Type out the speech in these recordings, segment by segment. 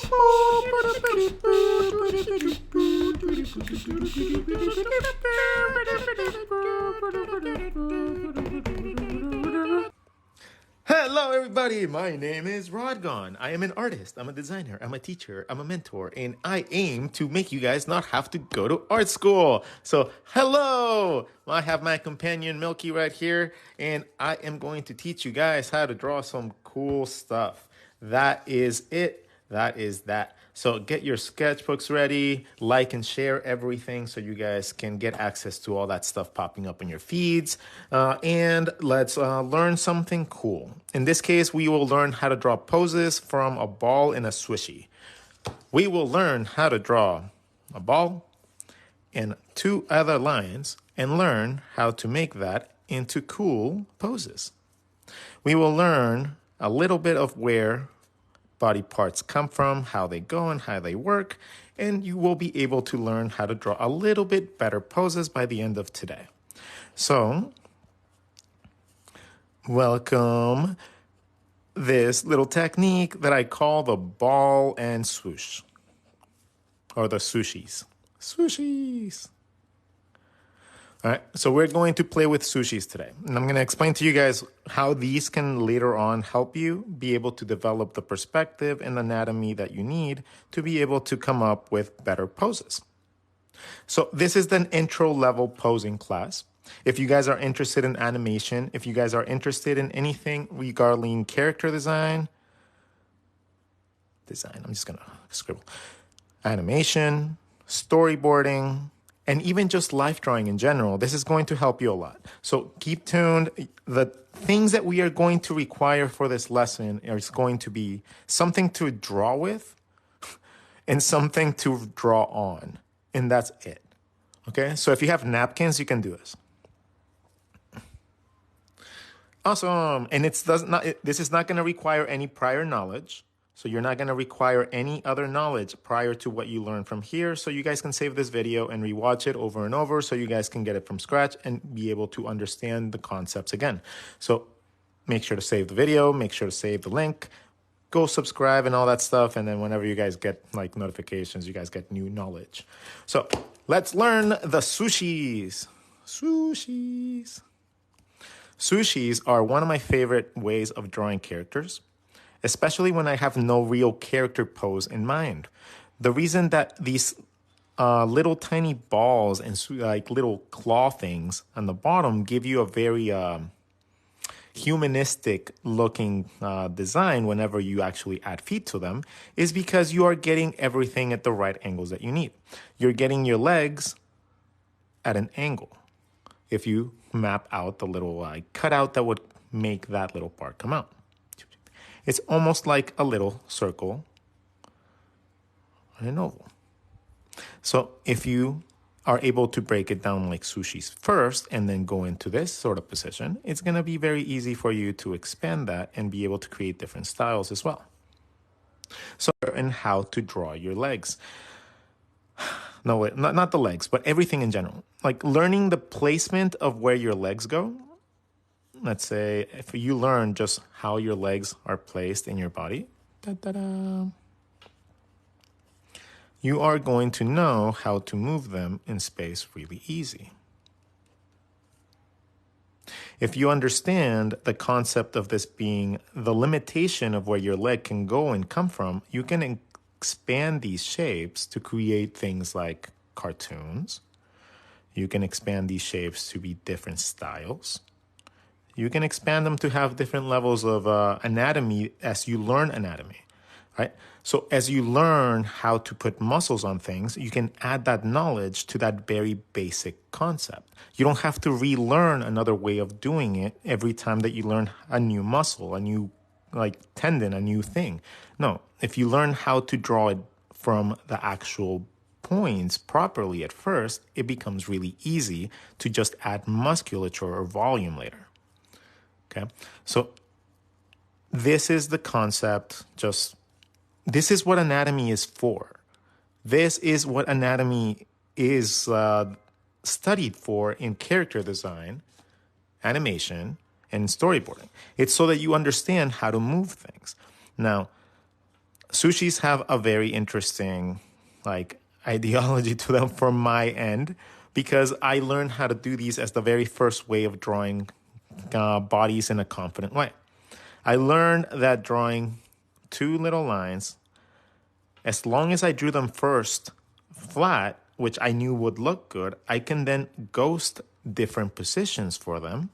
Hello everybody, my name is RODGON. I am an artist, I'm a designer, I'm a teacher, I'm a mentor, and I aim to make you guys not have to go to art school. So hello, I have my companion Milky right here, and I am going to teach you guys how to draw some cool stuff. That is it. That is that. So get your sketchbooks ready, like and share everything so you guys can get access to all that stuff popping up in your feeds. And let's learn something cool. In this case, we will learn how to draw poses from a ball in a sushi. We will learn how to draw a ball and two other lines and learn how to make that into cool poses. We will learn a little bit of where body parts come from, how they go and how they work, and you will be able to learn how to draw a little bit better poses by the end of today. So, welcome this little technique that I call the ball and swoosh, or the sushis. Sushis! All right, so we're going to play with sushis today. And I'm going to explain to you guys how these can later on help you be able to develop the perspective and anatomy that you need to be able to come up with better poses. So this is an intro level posing class. If you guys are interested in animation, if you guys are interested in anything regarding character design, I'm just going to scribble, animation, storyboarding, and even just life drawing in general, this is going to help you a lot. So keep tuned. The things that we are going to require for this lesson is going to be something to draw with and something to draw on. And that's it. Okay, so if you have napkins, you can do this. Awesome. And this is not going to require any prior knowledge. So you're not going to require any other knowledge prior to what you learn from here. So you guys can save this video and rewatch it over and over so you guys can get it from scratch and be able to understand the concepts again. So make sure to save the video, make sure to save the link, go subscribe and all that stuff. And then whenever you guys get like notifications, you guys get new knowledge. So let's learn the sushis. Sushis. Sushis are one of my favorite ways of drawing characters, especially when I have no real character pose in mind. The reason that these little tiny balls and like little claw things on the bottom give you a very humanistic looking design whenever you actually add feet to them is because you are getting everything at the right angles that you need. You're getting your legs at an angle. If you map out the little cutout that would make that little part come out. It's almost like a little circle and an oval. So if you are able to break it down like sushis first and then go into this sort of position, it's going to be very easy for you to expand that and be able to create different styles as well. So, and how to draw your legs. No, wait, not the legs, but everything in general. Like learning the placement of where your legs go. Let's say if you learn just how your legs are placed in your body, you are going to know how to move them in space really easy. If you understand the concept of this being the limitation of where your leg can go and come from, you can expand these shapes to create things like cartoons. You can expand these shapes to be different styles. You can expand them to have different levels of anatomy as you learn anatomy, right? So as you learn how to put muscles on things, you can add that knowledge to that very basic concept. You don't have to relearn another way of doing it every time that you learn a new muscle, a new tendon, a new thing. No, if you learn how to draw it from the actual points properly at first, it becomes really easy to just add musculature or volume later. Okay, so this is the concept, this is what anatomy is for. This is what anatomy is studied for in character design, animation, and storyboarding. It's so that you understand how to move things. Now, Sushis have a very interesting like ideology to them from my end, because I learned how to do these as the very first way of drawing bodies in a confident way. I learned that drawing two little lines, as long as I drew them first flat, which I knew would look good, I can then ghost different positions for them,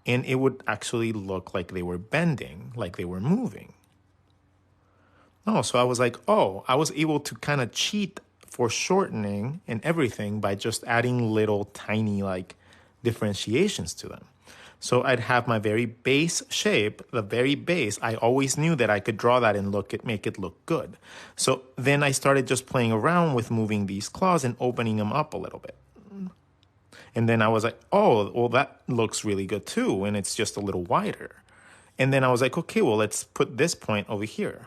and it would actually look like they were bending, like they were moving. Oh, so I was like, oh, I was able to kind of cheat for shortening and everything by just adding little tiny like differentiations to them. So I'd have my very base shape, the very base. I always knew that I could draw that and make it look good. So then I started just playing around with moving these claws and opening them up a little bit. And then I was like, oh, well, that looks really good too. And it's just a little wider. And then I was like, okay, well, let's put this point over here.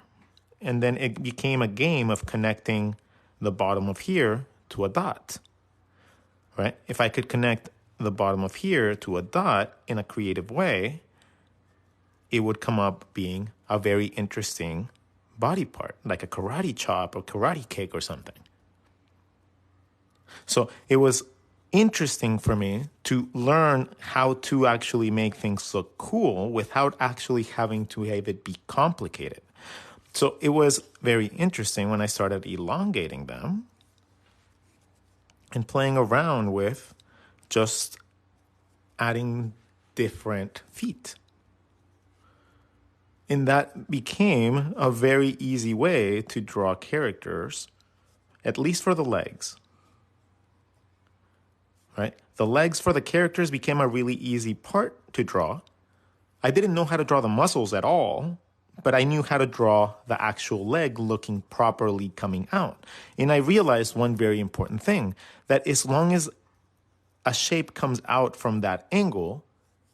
And then it became a game of connecting the bottom of here to a dot, right? If I could connect the bottom of here to a dot in a creative way, it would come up being a very interesting body part, like a karate chop or karate kick or something. So it was interesting for me to learn how to actually make things look cool without actually having to have it be complicated. So it was very interesting when I started elongating them and playing around with just adding different feet. And that became a very easy way to draw characters, at least for the legs. Right? The legs for the characters became a really easy part to draw. I didn't know how to draw the muscles at all, but I knew how to draw the actual leg looking properly coming out. And I realized one very important thing, that as long as a shape comes out from that angle,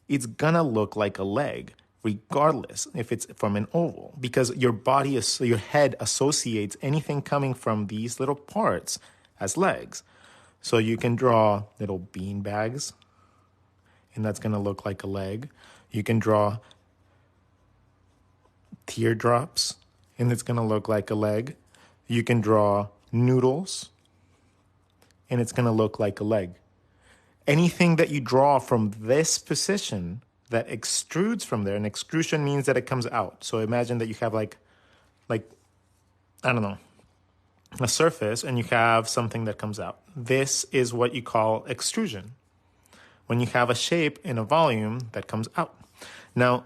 it's gonna look like a leg, regardless if it's from an oval, because your head associates anything coming from these little parts as legs. So you can draw little bean bags, and that's gonna look like a leg. You can draw teardrops, and it's going to look like a leg. You can draw noodles, and it's going to look like a leg. Anything that you draw from this position that extrudes from there, and extrusion means that it comes out. So imagine that you have like I don't know, a surface, and you have something that comes out. This is what you call extrusion, when you have a shape in a volume that comes out. Now,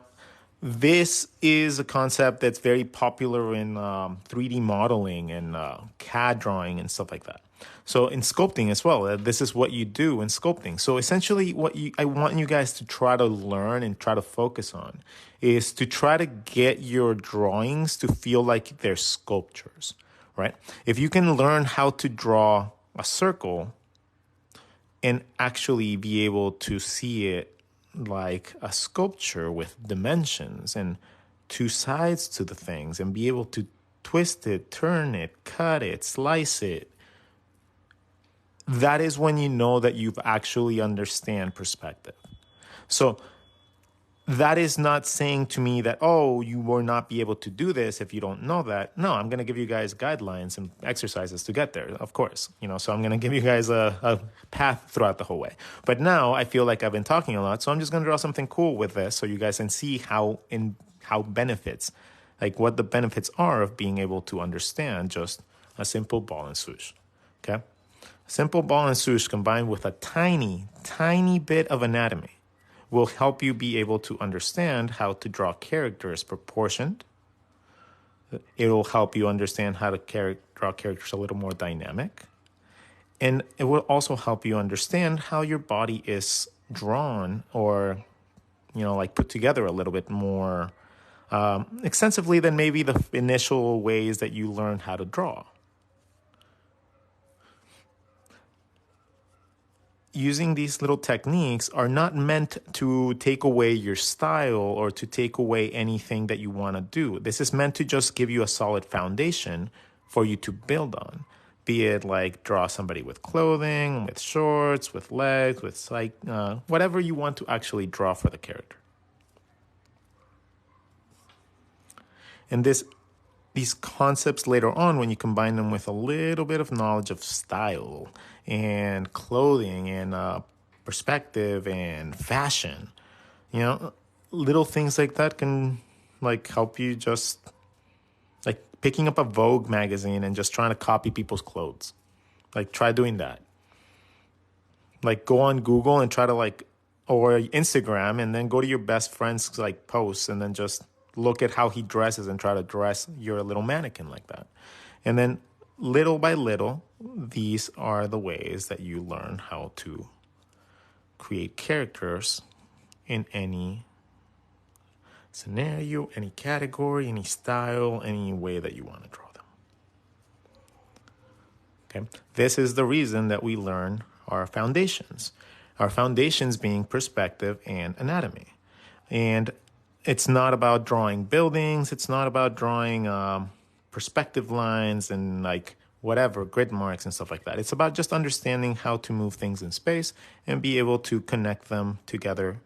this is a concept that's very popular in 3D modeling and CAD drawing and stuff like that. So in sculpting as well, this is what you do in sculpting. So essentially I want you guys to try to learn and try to focus on is to try to get your drawings to feel like they're sculptures, right? If you can learn how to draw a circle and actually be able to see it like a sculpture with dimensions and two sides to the things, and be able to twist it, turn it, cut it, slice it, that is when you know that you've actually understand perspective. So that is not saying to me that, oh, you will not be able to do this if you don't know that. No, I'm going to give you guys guidelines and exercises to get there, of course. So I'm going to give you guys a path throughout the whole way. But now I feel like I've been talking a lot, so I'm just going to draw something cool with this so you guys can see how benefits, like what the benefits are of being able to understand just a simple ball and swoosh, okay? A simple ball and swoosh combined with a tiny, tiny bit of anatomy will help you be able to understand how to draw characters proportioned. It will help you understand how to draw characters a little more dynamic. And it will also help you understand how your body is drawn or, like put together a little bit more extensively than maybe the initial ways that you learned how to draw. Using these little techniques are not meant to take away your style or to take away anything that you want to do. This is meant to just give you a solid foundation for you to build on. Be it like draw somebody with clothing, with shorts, with legs, with whatever you want to actually draw for the character. And these concepts later on, when you combine them with a little bit of knowledge of style and clothing and perspective and fashion, you know, little things like that can like help you just like picking up a Vogue magazine and just trying to copy people's clothes. Like try doing that. Like go on Google and try to like, or Instagram, and then go to your best friend's like posts and then just look at how he dresses and try to dress your little mannequin like that. And then little by little, these are the ways that you learn how to create characters in any scenario, any category, any style, any way that you want to draw them. Okay, this is the reason that we learn our foundations. Our foundations being perspective and anatomy. And it's not about drawing buildings. It's not about drawing perspective lines and like whatever, grid marks and stuff like that. It's about just understanding how to move things in space and be able to connect them together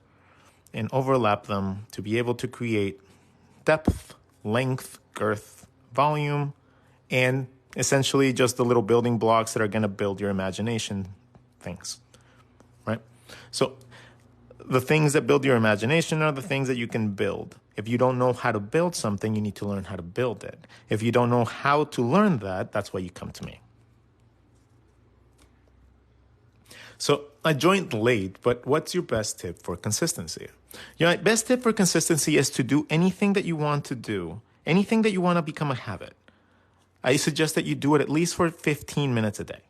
and overlap them to be able to create depth, length, girth, volume, and essentially just the little building blocks that are going to build your imagination things, right? So the things that build your imagination are the things that you can build. If you don't know how to build something, you need to learn how to build it. If you don't know how to learn that, that's why you come to me. So I joined late, but what's your best tip for consistency? Your best tip for consistency is to do anything that you want to do, anything that you want to become a habit. I suggest that you do it at least for 15 minutes a day.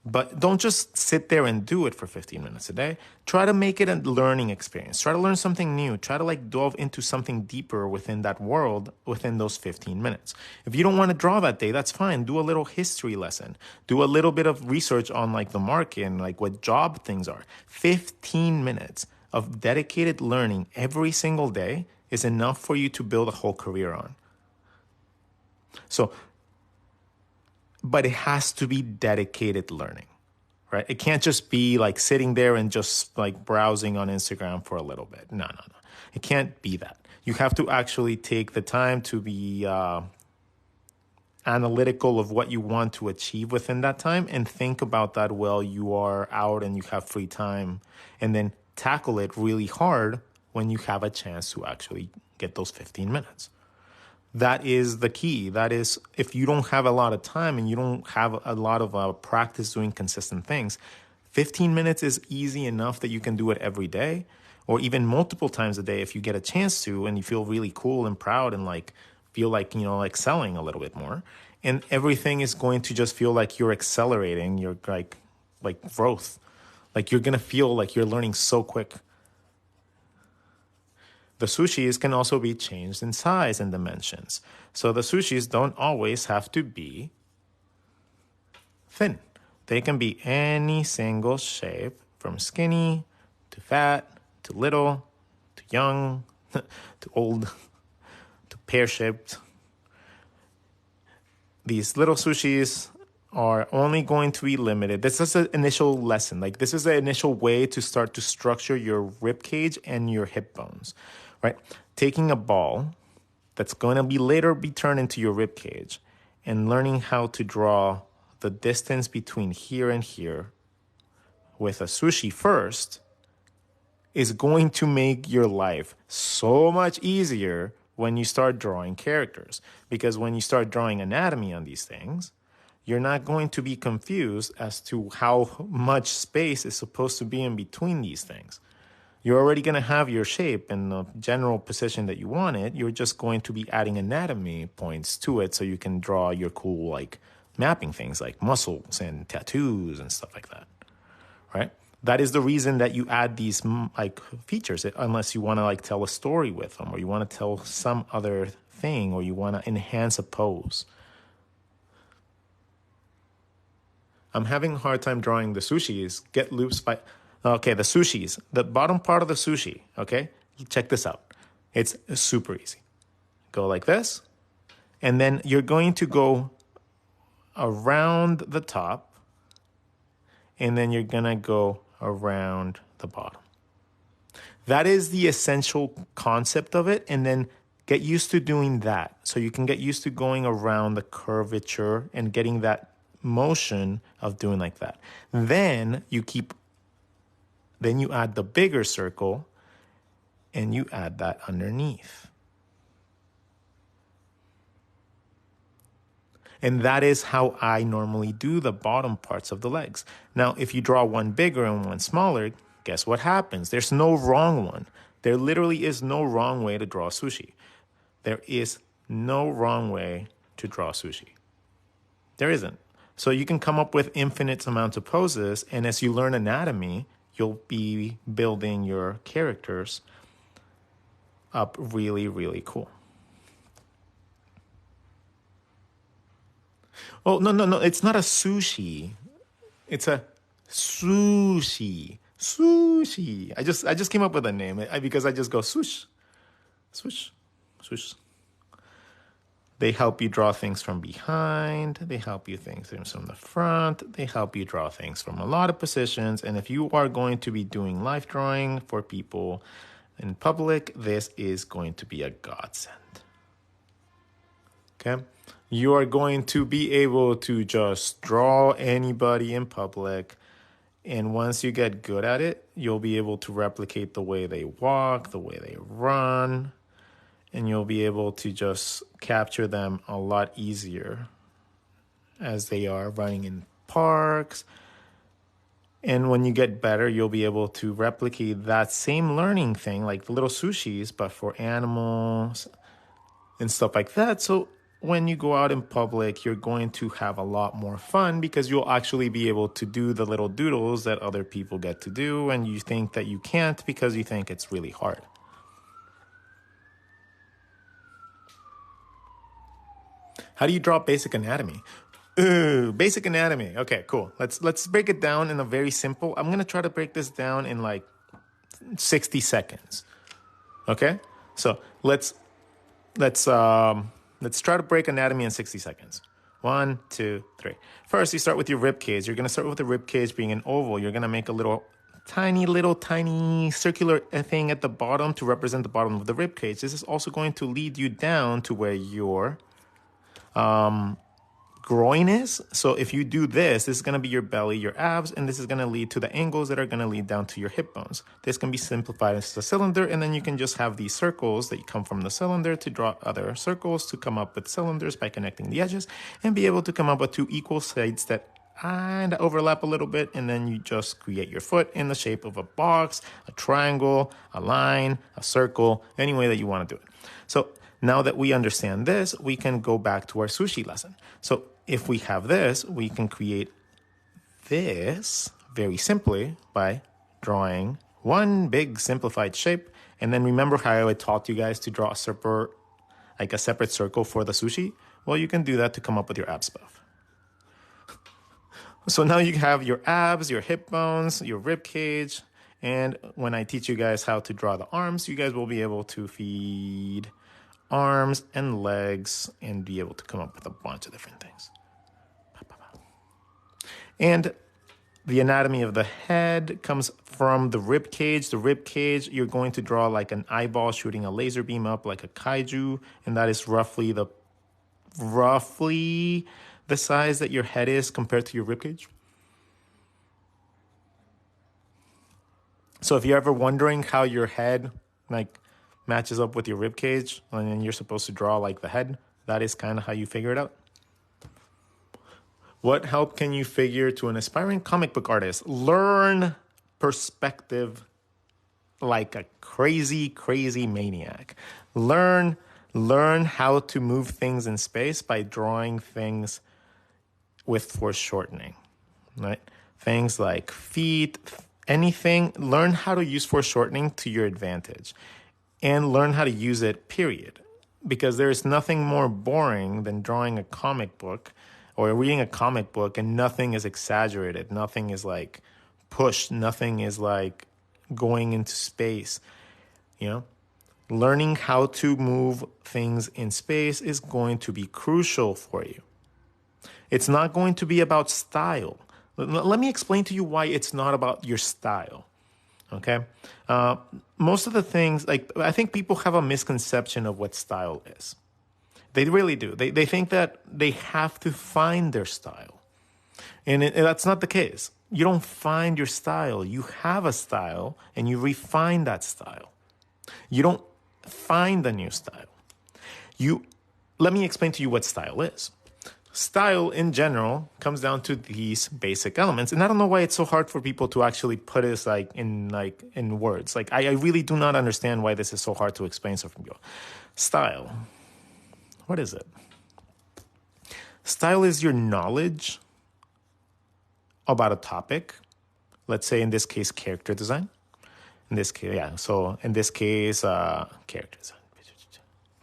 But don't just sit there and do it for 15 minutes a day. Try to make it a learning experience. Try to learn something new. Try to like delve into something deeper within that world within those 15 minutes. If you don't want to draw that day, that's fine. Do a little history lesson. Do a little bit of research on like the market and like what job things are. 15 minutes of dedicated learning every single day is enough for you to build a whole career on. But it has to be dedicated learning, right? It can't just be like sitting there and just like browsing on Instagram for a little bit. No. It can't be that. You have to actually take the time to be analytical of what you want to achieve within that time and think about that while you are out and you have free time, and then tackle it really hard when you have a chance to actually get those 15 minutes. That is the key. That is, if you don't have a lot of time and you don't have a lot of practice doing consistent things, 15 minutes is easy enough that you can do it every day or even multiple times a day if you get a chance to and you feel really cool and proud and like feel like, you know, excelling a little bit more. And everything is going to just feel like you're accelerating your like growth. Like you're going to feel like you're learning so quick. The sushis can also be changed in size and dimensions. So the sushis don't always have to be thin. They can be any single shape, from skinny to fat to little to young to old to pear-shaped. These little sushis are only going to be limited. This is an initial lesson. Like this is the initial way to start to structure your rib cage and your hip bones. Right? Taking a ball that's going to be later be turned into your rib cage and learning how to draw the distance between here and here with a sushi first is going to make your life so much easier when you start drawing characters. Because when you start drawing anatomy on these things, you're not going to be confused as to how much space is supposed to be in between these things. You're already going to have your shape in the general position that you want it. You're just going to be adding anatomy points to it so you can draw your cool, like, mapping things like muscles and tattoos and stuff like that, right? That is the reason that you add these, like, features, unless you want to, like, tell a story with them or you want to tell some other thing or you want to enhance a pose. I'm having a hard time drawing the sushis. Get loops by... Okay, the sushis, the bottom part of the sushi, okay? Check this out. It's super easy. Go like this, and then you're going to go around the top, and then you're going to go around the bottom. That is the essential concept of it, and then Get used to doing that. So you can get used to going around the curvature and getting that motion of doing like that. Then you add the bigger circle and you add that underneath. And that is how I normally do the bottom parts of the legs. Now, if you draw one bigger and one smaller, guess what happens? There's no wrong one. There literally is no wrong way to draw sushi. There is no wrong way to draw sushi. There isn't. So you can come up with infinite amounts of poses, and as you learn anatomy, you'll be building your characters up really, really cool. Oh, no. It's not a sushi. It's a sushi. Sushi. I just came up with a name because I just go swoosh, swoosh, swoosh. They help you draw things from behind. They help you things from the front. They help you draw things from a lot of positions. And if you are going to be doing life drawing for people in public, this is going to be a godsend. Okay? You are going to be able to just draw anybody in public. And once you get good at it, you'll be able to replicate the way they walk, the way they run. And you'll be able to just capture them a lot easier as they are running in parks. And when you get better, you'll be able to replicate that same learning thing, like the little sushis, but for animals and stuff like that. So when you go out in public, you're going to have a lot more fun because you'll actually be able to do the little doodles that other people get to do. And you think that you can't because you think it's really hard. How do you draw basic anatomy? Ooh, basic anatomy. Okay, cool. Let's break it down in a very simple. I'm gonna try to break this down in like 60 seconds. Okay, so let's try to break anatomy in 60 seconds. 1, 2, 3. First, you start with your rib cage. You're gonna start with the rib cage being an oval. You're gonna make a little tiny circular thing at the bottom to represent the bottom of the rib cage. This is also going to lead you down to where your groin is. So if you do this is going to be your belly, your abs, and this is going to lead to the angles that are going to lead down to your hip bones. This can be simplified as a cylinder, and then you can just have these circles that come from the cylinder to draw other circles to come up with cylinders by connecting the edges and be able to come up with two equal sides that kind of overlap a little bit, and then you just create your foot in the shape of a box, a triangle, a line, a circle, any way that you want to do it. So now that we understand this, we can go back to our sushi lesson. So if we have this, we can create this very simply by drawing one big simplified shape. And then remember how I taught you guys to draw a separate circle for the sushi? Well, you can do that to come up with your abs buff. So now you have your abs, your hip bones, your rib cage. And when I teach you guys how to draw the arms, you guys will be able to feed arms and legs and be able to come up with a bunch of different things. And the anatomy of the head comes from the rib cage. The rib cage, you're going to draw like an eyeball shooting a laser beam up like a kaiju, and that is roughly the size that your head is compared to your rib cage. So if you're ever wondering how your head matches up with your rib cage and then you're supposed to draw like the head, that is kind of how you figure it out. What help can you figure to an aspiring comic book artist? Learn perspective like a crazy maniac. Learn how to move things in space by drawing things with foreshortening, right? Things like feet, anything. Learn how to use foreshortening to your advantage. And learn how to use it, period. Because there is nothing more boring than drawing a comic book or reading a comic book and nothing is exaggerated. Nothing is like pushed. Nothing is like going into space. You know, learning how to move things in space is going to be crucial for you. It's not going to be about style. Let me explain to you why it's not about your style. Okay. Most of the things, like, I think people have a misconception of what style is. They really do. They think that they have to find their style. And that's not the case. You don't find your style. You have a style and you refine that style. You don't find a new style. Let me explain to you what style is. Style in general comes down to these basic elements. And I don't know why it's so hard for people to actually put this in words. Like I really do not understand why this is so hard to explain to people. Style. What is it? Style is your knowledge about a topic. Let's say in this case, character design. In this case, yeah. So in this case, character design.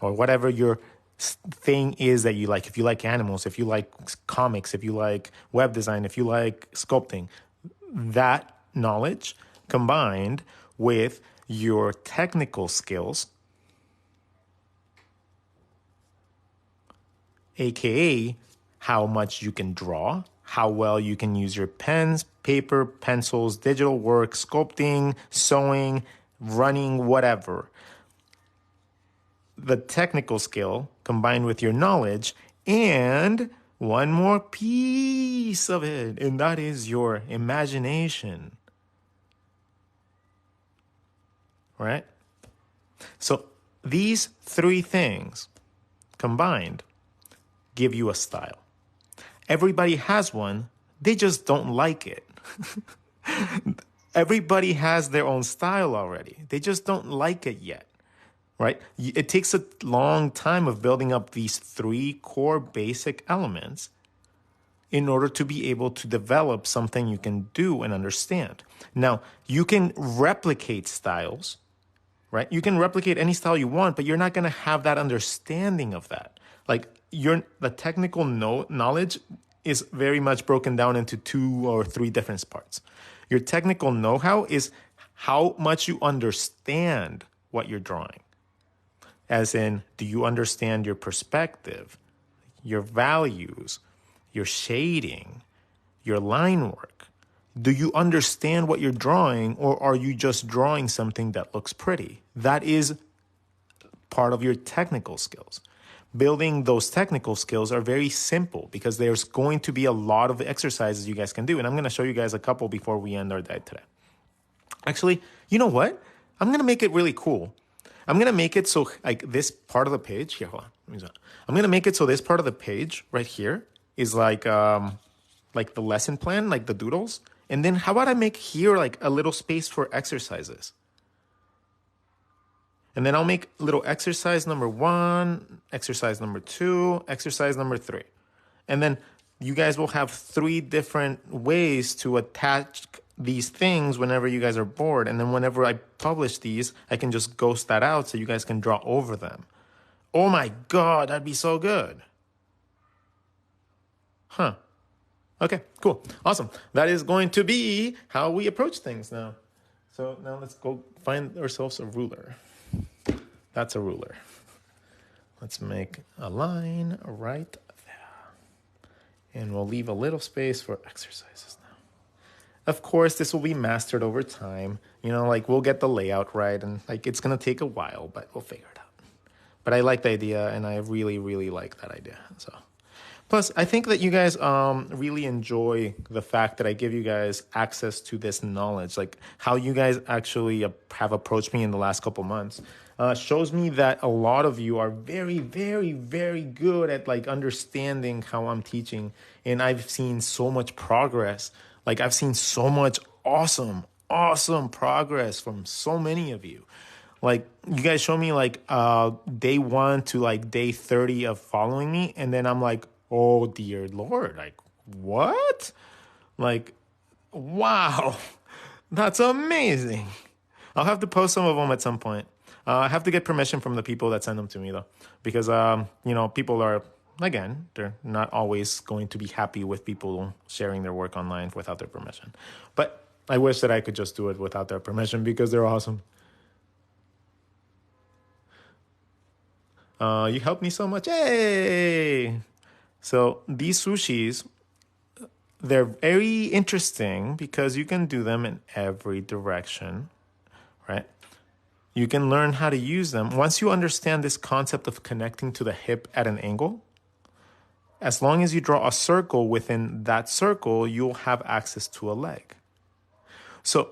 Or whatever your thing is that you like. If you like animals, if you like comics, if you like web design, if you like sculpting, that knowledge combined with your technical skills, aka how much you can draw, how well you can use your pens, paper, pencils, digital work, sculpting, sewing, running, whatever. The technical skill combined with your knowledge and one more piece of it, and that is your imagination. Right? So these three things combined give you a style. Everybody has one, they just don't like it. Everybody has their own style already. They just don't like it yet. Right? It takes a long time of building up these three core basic elements in order to be able to develop something you can do and understand. Now, you can replicate styles, right? You can replicate any style you want, but you're not going to have that understanding of that. Like the technical knowledge is very much broken down into 2 or 3 different parts. Your technical know-how is how much you understand what you're drawing. As in, do you understand your perspective, your values, your shading, your line work? Do you understand what you're drawing, or are you just drawing something that looks pretty? That is part of your technical skills. Building those technical skills are very simple because there's going to be a lot of exercises you guys can do. And I'm going to show you guys a couple before we end our day today. Actually, you know what? I'm going to make it really cool. I'm going to make it so like this part of the page here, hold on. I'm going to make it so this part of the page right here is like the lesson plan, like the doodles. And then how about I make here like a little space for exercises? And then I'll make little exercise number 1, exercise number 2, exercise number 3. And then you guys will have 3 different ways to attach these things whenever you guys are bored. And then whenever I publish these, I can just ghost that out so you guys can draw over them. Oh my God, that'd be so good. Huh. Okay, cool. Awesome. That is going to be how we approach things now. So now let's go find ourselves a ruler. That's a ruler. Let's make a line right there. And we'll leave a little space for exercises now. Of course, this will be mastered over time. You know, like we'll get the layout right, and like it's going to take a while, but we'll figure it out. But I like the idea, and I really, really like that idea. So, plus, I think that you guys really enjoy the fact that I give you guys access to this knowledge, like how you guys actually have approached me in the last couple months. Shows me that a lot of you are very, very, very good at like understanding how I'm teaching. And I've seen so much progress. Like I've seen so much awesome progress from so many of you. Like you guys show me like day 1 to like day 30 of following me. And then I'm like, oh dear Lord, like what? Like, wow, that's amazing. I'll have to post some of them at some point. I have to get permission from the people that send them to me, though, because, you know, people are, again, they're not always going to be happy with people sharing their work online without their permission. But I wish that I could just do it without their permission because they're awesome. You helped me so much. Yay! So these sushis, they're very interesting because you can do them in every direction. You can learn how to use them. Once you understand this concept of connecting to the hip at an angle, as long as you draw a circle within that circle, you'll have access to a leg. So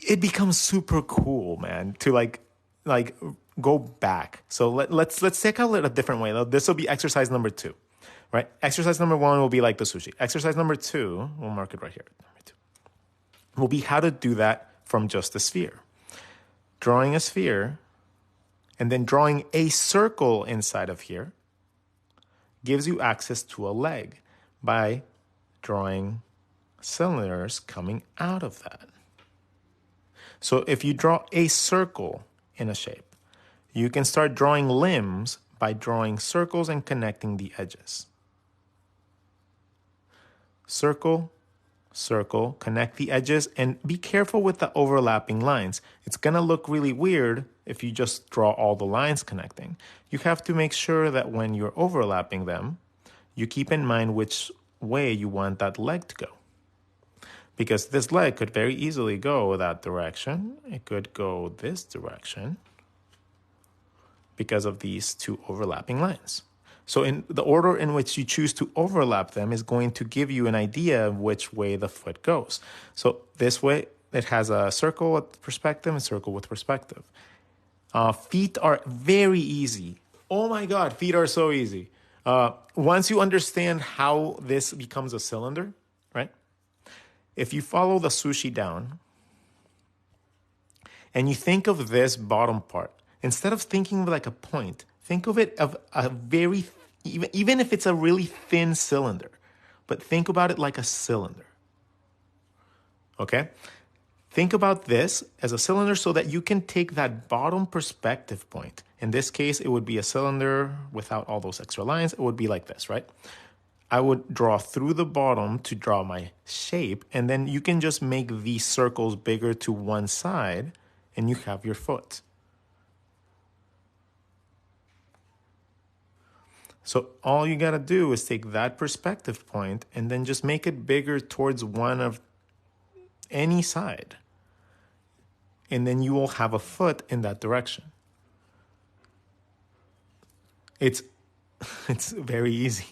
it becomes super cool, man, to like go back. So let's take a different way. This will be exercise number 2, right? Exercise number 1 will be like the sushi. Exercise number 2, we'll mark it right here. Number 2 will be how to do that from just a sphere. Drawing a sphere and then drawing a circle inside of here gives you access to a leg by drawing cylinders coming out of that. So if you draw a circle in a shape, you can start drawing limbs by drawing circles and connecting the edges. Circle, circle, connect the edges, and be careful with the overlapping lines. It's going to look really weird if you just draw all the lines connecting. You have to make sure that when you're overlapping them, you keep in mind which way you want that leg to go. Because this leg could very easily go that direction. It could go this direction because of these 2 overlapping lines. So in the order in which you choose to overlap them is going to give you an idea of which way the foot goes. So this way, it has a circle with perspective and circle with perspective. Feet are very easy. Oh my God, feet are so easy. Once you understand how this becomes a cylinder, right? If you follow the sushi down and you think of this bottom part, instead of thinking of like a point, think of it of a very, even if it's a really thin cylinder, but think about it like a cylinder. Okay? Think about this as a cylinder so that you can take that bottom perspective point. In this case, it would be a cylinder without all those extra lines. It would be like this, right? I would draw through the bottom to draw my shape, and then you can just make these circles bigger to one side, and you have your foot. So all you gotta do is take that perspective point and then just make it bigger towards one of any side. And then you will have a foot in that direction. It's very easy.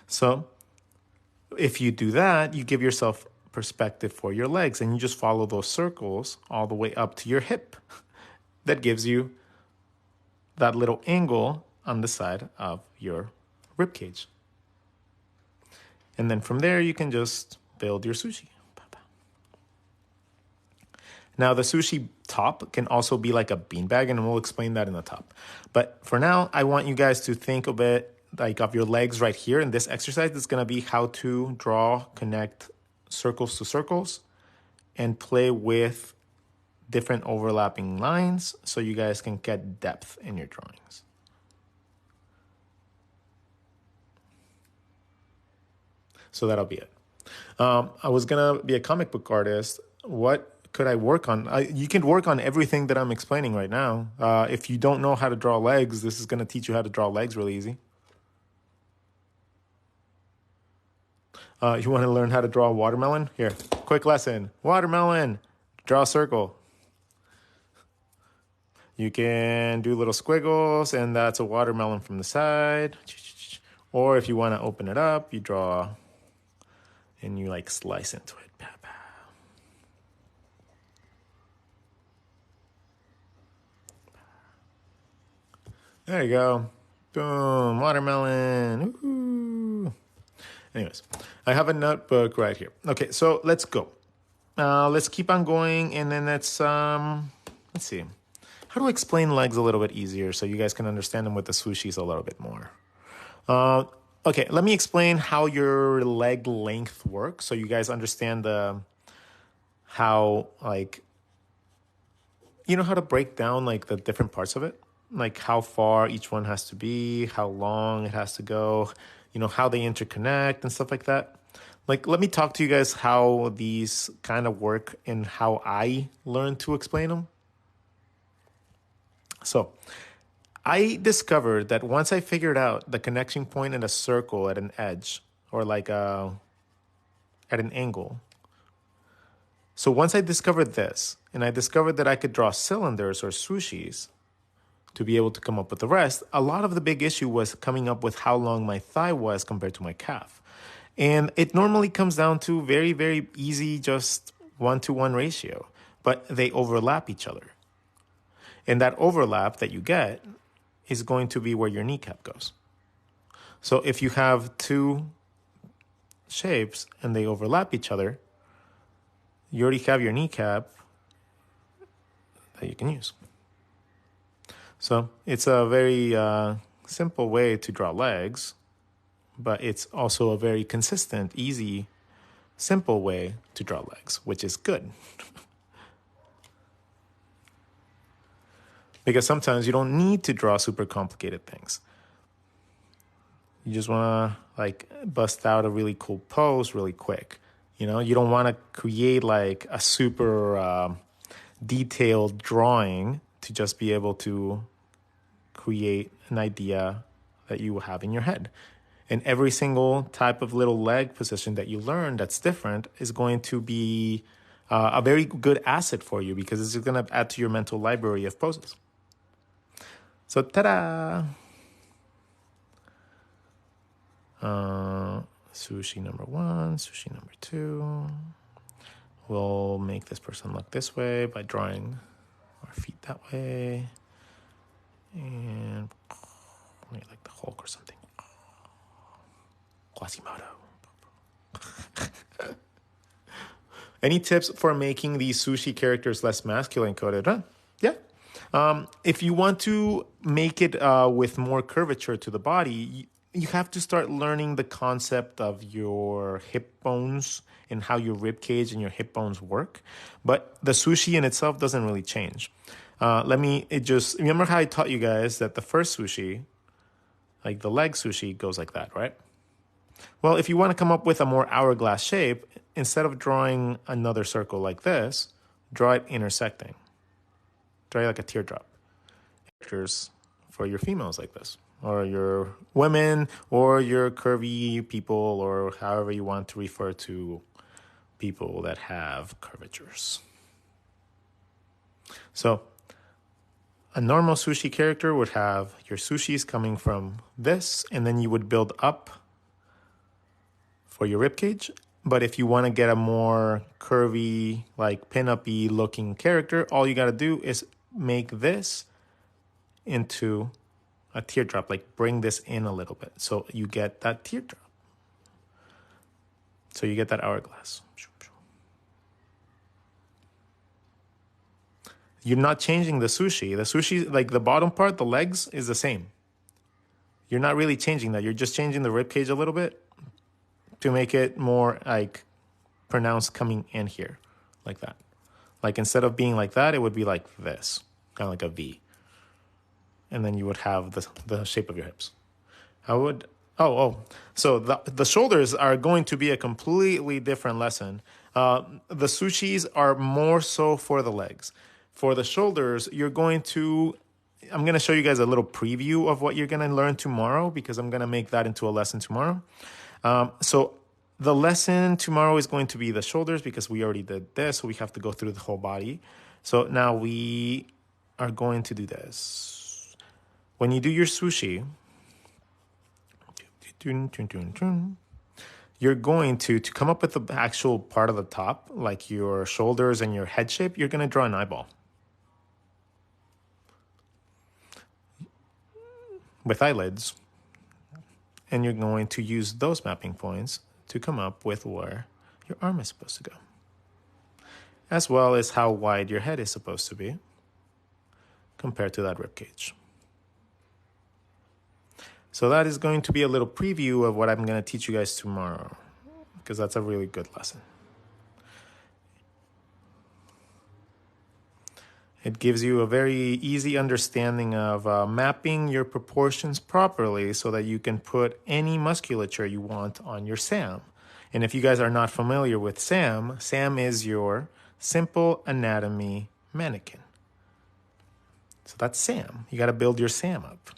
So if you do that, you give yourself perspective for your legs and you just follow those circles all the way up to your hip. That gives you that little angle on the side of your rib cage. And then from there, you can just build your sushi. Now, the sushi top can also be like a beanbag, and we'll explain that in the top. But for now, I want you guys to think of it like of your legs right here. In this exercise, it's going to be how to draw, connect circles to circles, and play with different overlapping lines so you guys can get depth in your drawings. So that'll be it. I was going to be a comic book artist. What could I work on? You can work on everything that I'm explaining right now. If you don't know how to draw legs, this is going to teach you how to draw legs really easy. You want to learn how to draw a watermelon? Here, quick lesson. Watermelon, draw a circle. You can do little squiggles, and that's a watermelon from the side. Or if you want to open it up, you draw and you like slice into it. There you go. Boom, watermelon. Woo-hoo. Anyways, I have a notebook right here. Okay, so let's go. Let's keep on going, and then let's see. How to explain legs a little bit easier so you guys can understand them with the sushis a little bit more. Okay, let me explain how your leg length works so you guys understand how, like, you know how to break down, like, the different parts of it? Like, how far each one has to be, how long it has to go, you know, how they interconnect and stuff like that. Like, let me talk to you guys how these kind of work and how I learned to explain them. So, I discovered that once I figured out the connection point in a circle at an edge or like at an angle. So once I discovered this, and I discovered that I could draw cylinders or sushis to be able to come up with the rest, a lot of the big issue was coming up with how long my thigh was compared to my calf. And it normally comes down to very, very easy, just 1-to-1 ratio, but they overlap each other. And that overlap that you get is going to be where your kneecap goes. So if you have two shapes and they overlap each other, you already have your kneecap that you can use. So it's a very simple way to draw legs, but it's also a very consistent, easy, simple way to draw legs, which is good. Because sometimes you don't need to draw super complicated things. You just want to like bust out a really cool pose really quick. You know, you don't want to create like a super detailed drawing to just be able to create an idea that you have in your head. And every single type of little leg position that you learn that's different is going to be a very good asset for you because it's going to add to your mental library of poses. So, ta-da! Sushi number 1, sushi number 2. We'll make this person look this way by drawing our feet that way. And maybe like the Hulk or something. Quasimodo. Any tips for making these sushi characters less masculine coded? Huh? Yeah. If you want to make it with more curvature to the body, you have to start learning the concept of your hip bones and how your rib cage and your hip bones work. But the sushi in itself doesn't really change. Remember how I taught you guys that the first sushi, like the leg sushi, goes like that, right? Well, if you want to come up with a more hourglass shape, instead of drawing another circle like this, draw it intersecting. Draw it like a teardrop. Pictures for your females like this, or your women, or your curvy people, or however you want to refer to people that have curvatures. So, a normal sushi character would have your sushis coming from this, and then you would build up for your ribcage. But if you want to get a more curvy, like pin-up-y looking character, all you got to do is make this into a teardrop, like bring this in a little bit. So you get that teardrop. So you get that hourglass. You're not changing the sushi. The sushi, like the bottom part, the legs, is the same. You're not really changing that. You're just changing the rib cage a little bit to make it more like pronounced coming in here, like that. Like instead of being like that, it would be like this, kind of like a V. And then you would have the shape of your hips. So the shoulders are going to be a completely different lesson. The sushis are more so for the legs. For the shoulders, I'm going to show you guys a little preview of what you're going to learn tomorrow because I'm going to make that into a lesson tomorrow. So the lesson tomorrow is going to be the shoulders because we already did this, so we have to go through the whole body. So now we are going to do this. When you do your sushi, you're going to come up with the actual part of the top, like your shoulders and your head shape, you're going to draw an eyeball. With eyelids. And you're going to use those mapping points to come up with where your arm is supposed to go. As well as how wide your head is supposed to be compared to that rib cage. So that is going to be a little preview of what I'm going to teach you guys tomorrow, because that's a really good lesson. It gives you a very easy understanding of mapping your proportions properly so that you can put any musculature you want on your SAM. And if you guys are not familiar with SAM, SAM is your simple anatomy mannequin. So that's Sam. You got to build your Sam up.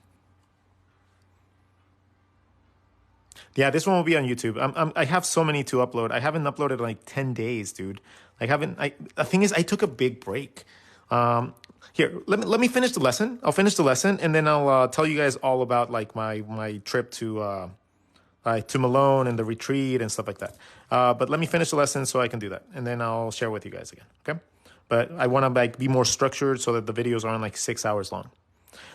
Yeah, this one will be on YouTube. I have so many to upload. I haven't uploaded in like 10 days, dude. The thing is, I took a big break. Here, let me finish the lesson. I'll finish the lesson, and then I'll tell you guys all about like my trip to Malone and the retreat and stuff like that. But let me finish the lesson so I can do that, and then I'll share with you guys again. Okay? But I want to like be more structured so that the videos aren't like 6 hours long.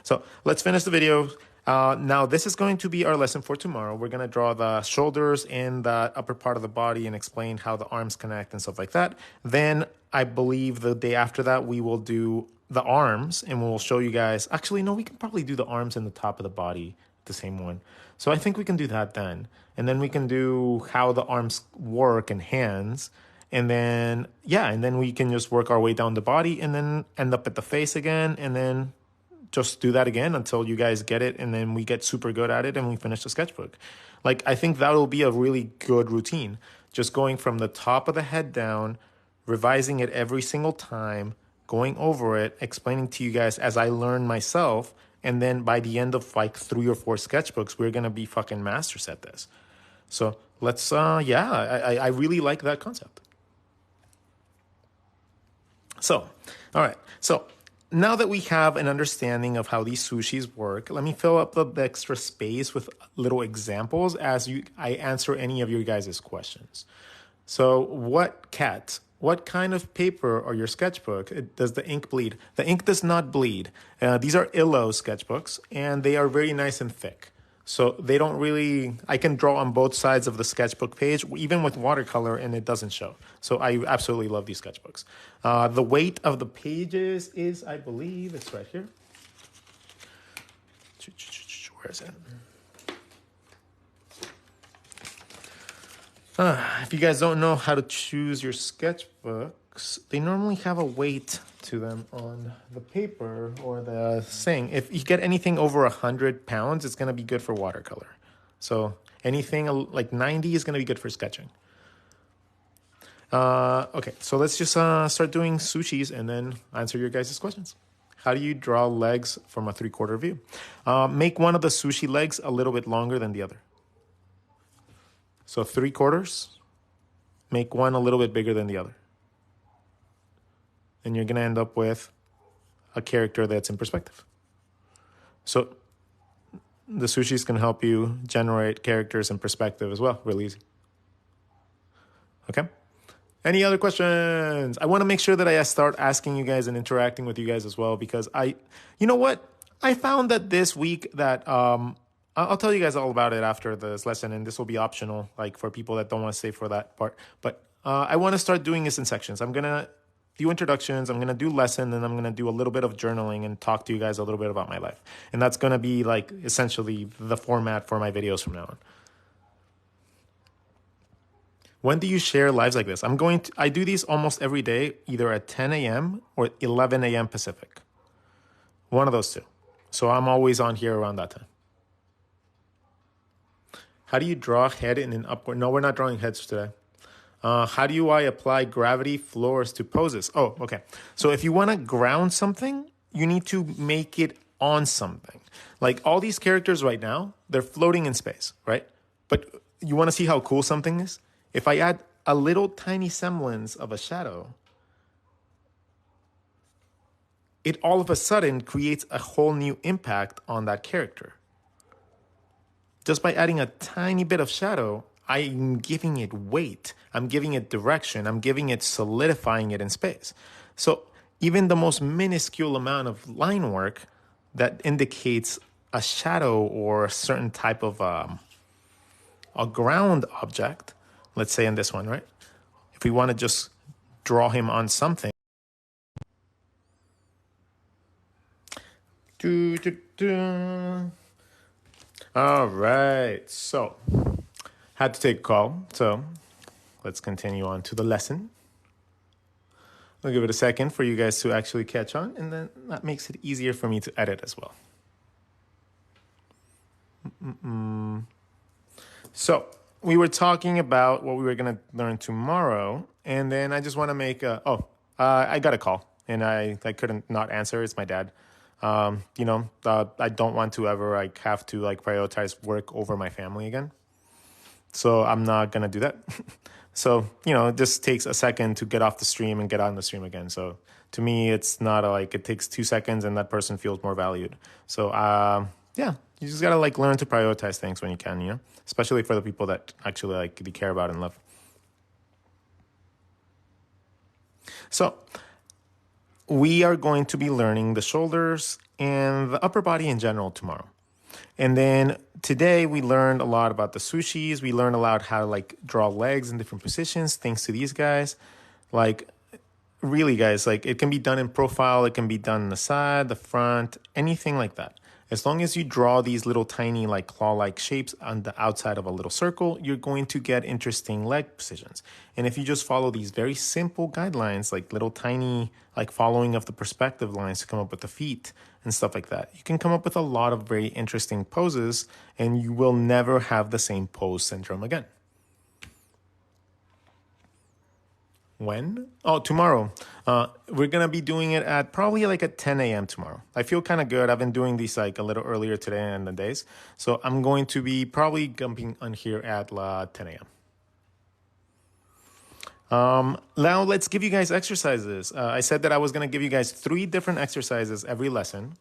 So let's finish the video. Now this is going to be our lesson for tomorrow. We're going to draw the shoulders and the upper part of the body and explain how the arms connect and stuff like that. Then I believe the day after that, we will do the arms and we'll show you guys. Actually, no, we can probably do the arms and the top of the body, the same one. So I think we can do that then. And then we can do how the arms work and hands. And then, yeah, and then we can just work our way down the body and then end up at the face again. And then just do that again until you guys get it, and then we get super good at it and we finish the sketchbook. Like, I think that will be a really good routine. Just going from the top of the head down, revising it every single time, going over it, explaining to you guys as I learn myself, and then by the end of like 3 or 4 sketchbooks, we're gonna be fucking masters at this. So let's, I really like that concept. So, all right, so now that we have an understanding of how these sushis work, let me fill up the extra space with little examples as I answer any of your guys' questions. So what kind of paper or your sketchbook does the ink bleed? The ink does not bleed. These are Illo sketchbooks, and they are very nice and thick. So they don't really, I can draw on both sides of the sketchbook page, even with watercolor, and it doesn't show. So I absolutely love these sketchbooks. The weight of the pages is, I believe, it's right here. Where is it? If you guys don't know how to choose your sketchbooks, they normally have a weight to them on the paper or the thing. If you get anything over 100 pounds, it's going to be good for watercolor. So anything like 90 is going to be good for sketching. Okay, so let's just start doing sushis and then answer your guys' questions. How do you draw legs from a 3/4 view? Make one of the sushi legs a little bit longer than the other. So 3/4, make one a little bit bigger than the other. And you're going to end up with a character that's in perspective. So the sushis can help you generate characters in perspective as well, really easy. Okay? Any other questions? I want to make sure that I start asking you guys and interacting with you guys as well, because you know what? I found that this week that, I'll tell you guys all about it after this lesson, and this will be optional, like for people that don't want to stay for that part. But I want to start doing this in sections. I'm going to do introductions, I'm going to do lesson, and I'm going to do a little bit of journaling and talk to you guys a little bit about my life. And that's going to be like essentially the format for my videos from now on. When do you share lives like this? I do these almost every day, either at 10 a.m. or 11 a.m. Pacific. One of those two. So I'm always on here around that time. How do you draw head in an upward? No, we're not drawing heads today. How do I apply gravity floors to poses? Oh, okay. So if you want to ground something, you need to make it on something. Like all these characters right now, they're floating in space, right? But you want to see how cool something is? If I add a little tiny semblance of a shadow, it all of a sudden creates a whole new impact on that character. Just by adding a tiny bit of shadow, I'm giving it weight. I'm giving it direction. I'm giving it solidifying it in space. So even the most minuscule amount of line work that indicates a shadow or a certain type of a ground object, let's say in this one, right? If we want to just draw him on something. All right, so had to take a call, so let's continue on to the lesson. I'll give it a second for you guys to actually catch on, and then that makes it easier for me to edit as well. So we were talking about what we were going to learn tomorrow, and then I just want to make I got a call, and I couldn't not answer. It's my dad. I don't want to ever like have to like prioritize work over my family again. So I'm not going to do that. So, it just takes a second to get off the stream and get on the stream again. So to me, it's not like it takes 2 seconds and that person feels more valued. So, yeah, you just got to like learn to prioritize things when you can, especially for the people that actually like you care about and love. So we are going to be learning the shoulders and the upper body in general tomorrow. And then today we learned a lot about the sushis. We learned a lot how to like draw legs in different positions, thanks to these guys. Like really guys, like it can be done in profile, it can be done in the side, the front, anything like that. As long as you draw these little tiny like claw-like shapes on the outside of a little circle, you're going to get interesting leg positions. And if you just follow these very simple guidelines, like little tiny like following of the perspective lines to come up with the feet and stuff like that, you can come up with a lot of very interesting poses and you will never have the same pose syndrome again. When? Oh, tomorrow. We're going to be doing it at probably like at 10 a.m. tomorrow. I feel kind of good. I've been doing these like a little earlier today in the days. So I'm going to be probably jumping on here at 10 a.m. Now let's give you guys exercises. I said that I was going to give you guys 3 different exercises every lesson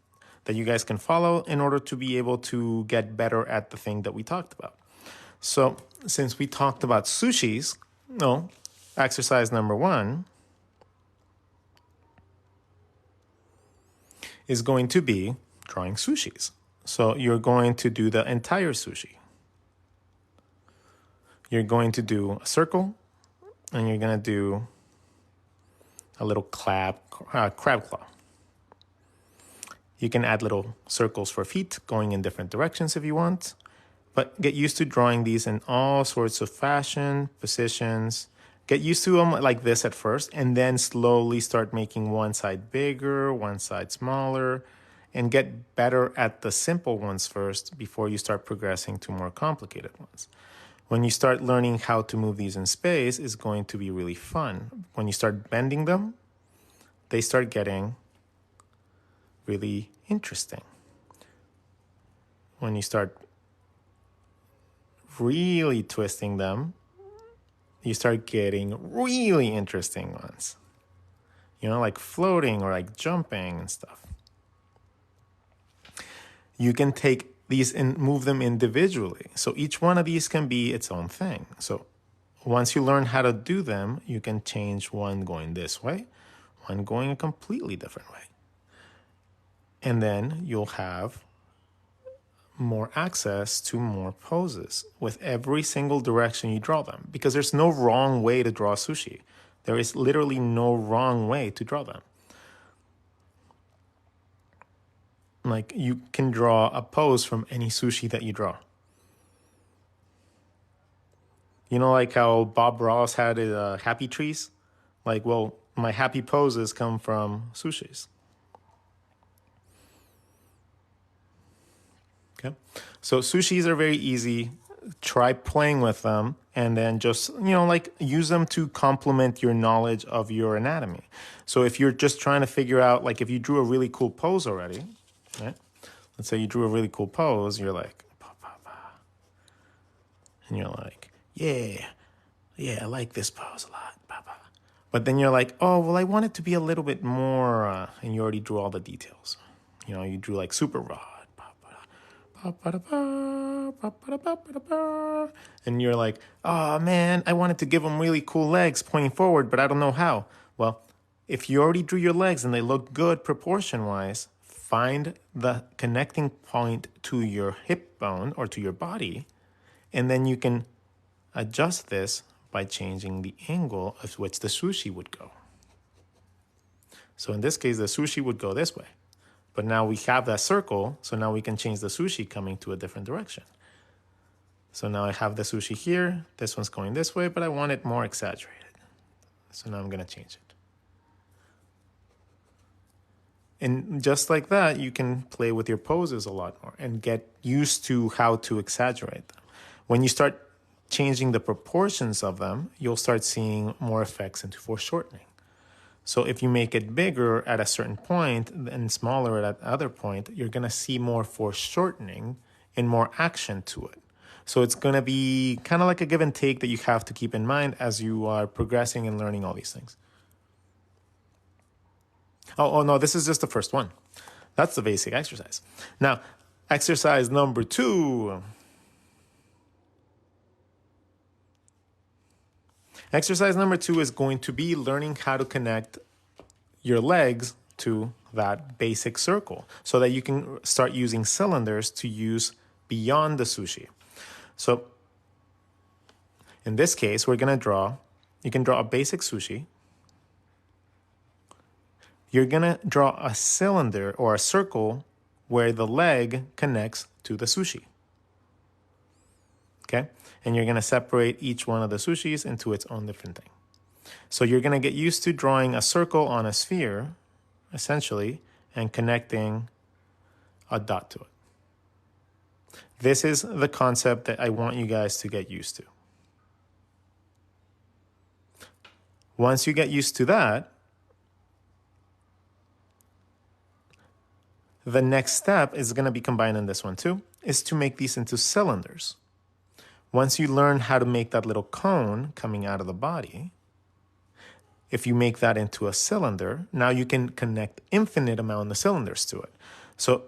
that you guys can follow in order to be able to get better at the thing that we talked about. So since we talked about sushis, exercise number 1 is going to be drawing sushis. So you're going to do the entire sushi. You're going to do a circle, and you're going to do a little crab claw. You can add little circles for feet going in different directions if you want, but get used to drawing these in all sorts of fashion, positions. Get used to them like this at first, and then slowly start making one side bigger, one side smaller, and get better at the simple ones first before you start progressing to more complicated ones. When you start learning how to move these in space, it's going to be really fun. When you start bending them, they start getting really interesting. When you start really twisting them, you start getting really interesting ones. Like floating or like jumping and stuff. You can take these and move them individually. So each one of these can be its own thing. So once you learn how to do them, you can change one going this way, one going a completely different way. And then you'll have more access to more poses with every single direction you draw them, because there's no wrong way to draw sushi. There is literally no wrong way to draw them. Like you can draw a pose from any sushi that you draw. Like how Bob Ross had happy trees? My happy poses come from sushis. Okay. So sushis are very easy. Try playing with them and then just, use them to complement your knowledge of your anatomy. So if you're just trying to figure out, like if you drew a really cool pose already, right? Let's say you drew a really cool pose, you're like, and you're like, yeah, I like this pose a lot. But then you're like, oh, well, I want it to be a little bit more, and you already drew all the details. You drew like super rod. And you're like, oh man, I wanted to give them really cool legs pointing forward, but I don't know how. Well, if you already drew your legs and they look good proportion-wise, find the connecting point to your hip bone or to your body, and then you can adjust this by changing the angle of which the sushi would go. So in this case, the sushi would go this way. But now we have that circle, so now we can change the sushi coming to a different direction. So now I have the sushi here. This one's going this way, but I want it more exaggerated. So now I'm going to change it. And just like that, you can play with your poses a lot more and get used to how to exaggerate them. When you start changing the proportions of them, you'll start seeing more effects into foreshortening. So if you make it bigger at a certain point and smaller at other point, you're going to see more foreshortening and more action to it. So it's going to be kind of like a give and take that you have to keep in mind as you are progressing and learning all these things. Oh no, this is just the first one. That's the basic exercise. Now, exercise number 2. Exercise number 2 is going to be learning how to connect your legs to that basic circle so that you can start using cylinders to use beyond the sushi. So in this case, you can draw a basic sushi. You're going to draw a cylinder or a circle where the leg connects to the sushi. Okay? And you're going to separate each one of the sushis into its own different thing. So you're going to get used to drawing a circle on a sphere, essentially, and connecting a dot to it. This is the concept that I want you guys to get used to. Once you get used to that, the next step is going to be combined in this one too, is to make these into cylinders. Once you learn how to make that little cone coming out of the body, if you make that into a cylinder, now you can connect infinite amount of cylinders to it. So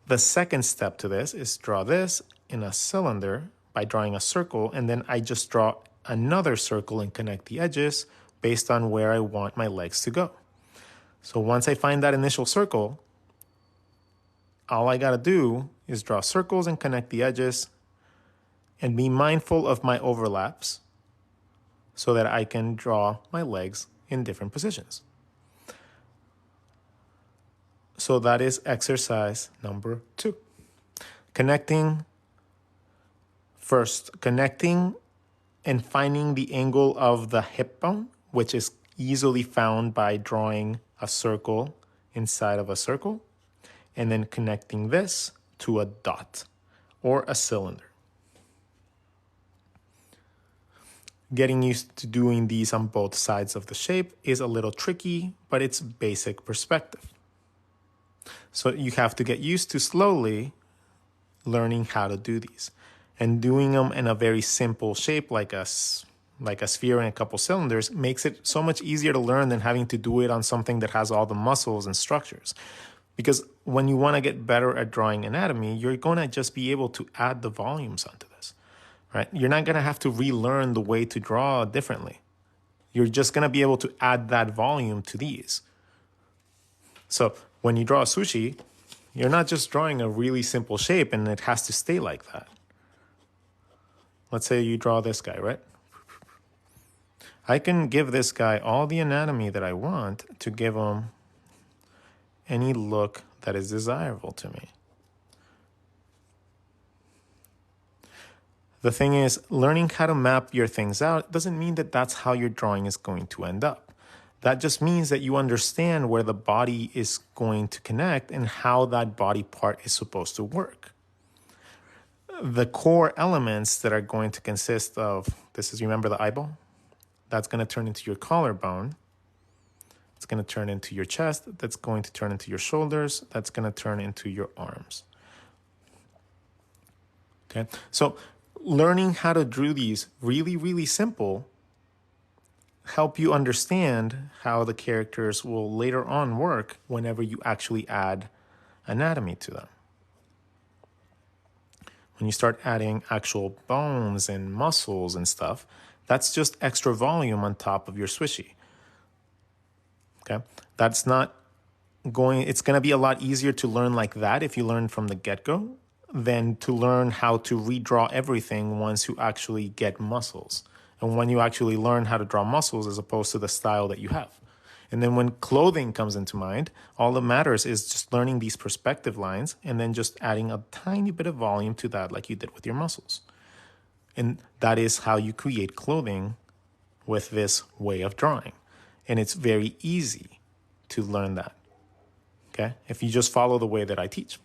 the second step to this is draw this in a cylinder by drawing a circle, and then I just draw another circle and connect the edges based on where I want my legs to go. So once I find that initial circle, all I got to do is draw circles and connect the edges and be mindful of my overlaps so that I can draw my legs in different positions. So that is exercise number 2. Connecting and finding the angle of the hip bone, which is easily found by drawing a circle inside of a circle, and then connecting this to a dot or a cylinder. Getting used to doing these on both sides of the shape is a little tricky, but it's basic perspective. So you have to get used to slowly learning how to do these. And doing them in a very simple shape like a sphere and a couple cylinders makes it so much easier to learn than having to do it on something that has all the muscles and structures. Because when you want to get better at drawing anatomy, you're going to just be able to add the volumes onto this. Right? You're not going to have to relearn the way to draw differently. You're just going to be able to add that volume to these. So when you draw a sushi, you're not just drawing a really simple shape and it has to stay like that. Let's say you draw this guy, right? I can give this guy all the anatomy that I want to give him any look that is desirable to me. The thing is, learning how to map your things out doesn't mean that that's how your drawing is going to end up. That just means that you understand where the body is going to connect and how that body part is supposed to work. The core elements that are going to consist of, remember the eyeball? That's going to turn into your collarbone. It's going to turn into your chest. That's going to turn into your shoulders. That's going to turn into your arms. Okay, so learning how to draw these really, really simple help you understand how the characters will later on work whenever you actually add anatomy to them. When you start adding actual bones and muscles and stuff, that's just extra volume on top of your swishy. Okay? It's going to be a lot easier to learn like that if you learn from the get-go than to learn how to redraw everything once you actually get muscles. And when you actually learn how to draw muscles as opposed to the style that you have. And then when clothing comes into mind, all that matters is just learning these perspective lines and then just adding a tiny bit of volume to that like you did with your muscles. And that is how you create clothing with this way of drawing. And it's very easy to learn that, okay? If you just follow the way that I teach.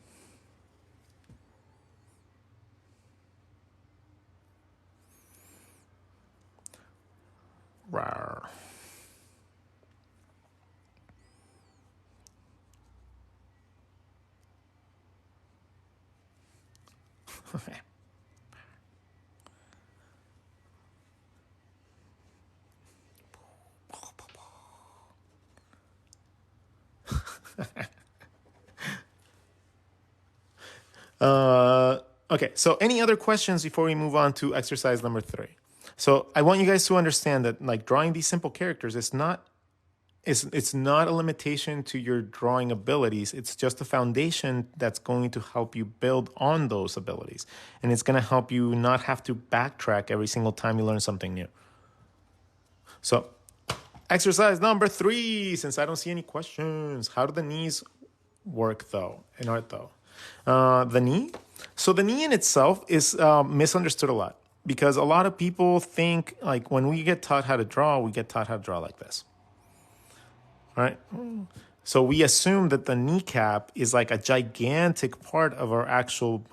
Rawr. Okay, so any other questions before we move on to exercise number 3? So I want you guys to understand that like drawing these simple characters is not it's not a limitation to your drawing abilities. It's just a foundation that's going to help you build on those abilities. And it's going to help you not have to backtrack every single time you learn something new. So exercise number 3, since I don't see any questions. How do the knees work though, in art though? The knee? So the knee in itself is misunderstood a lot because a lot of people think like when we get taught how to draw, we get taught how to draw like this. All right. So we assume that the kneecap is like a gigantic part of our actual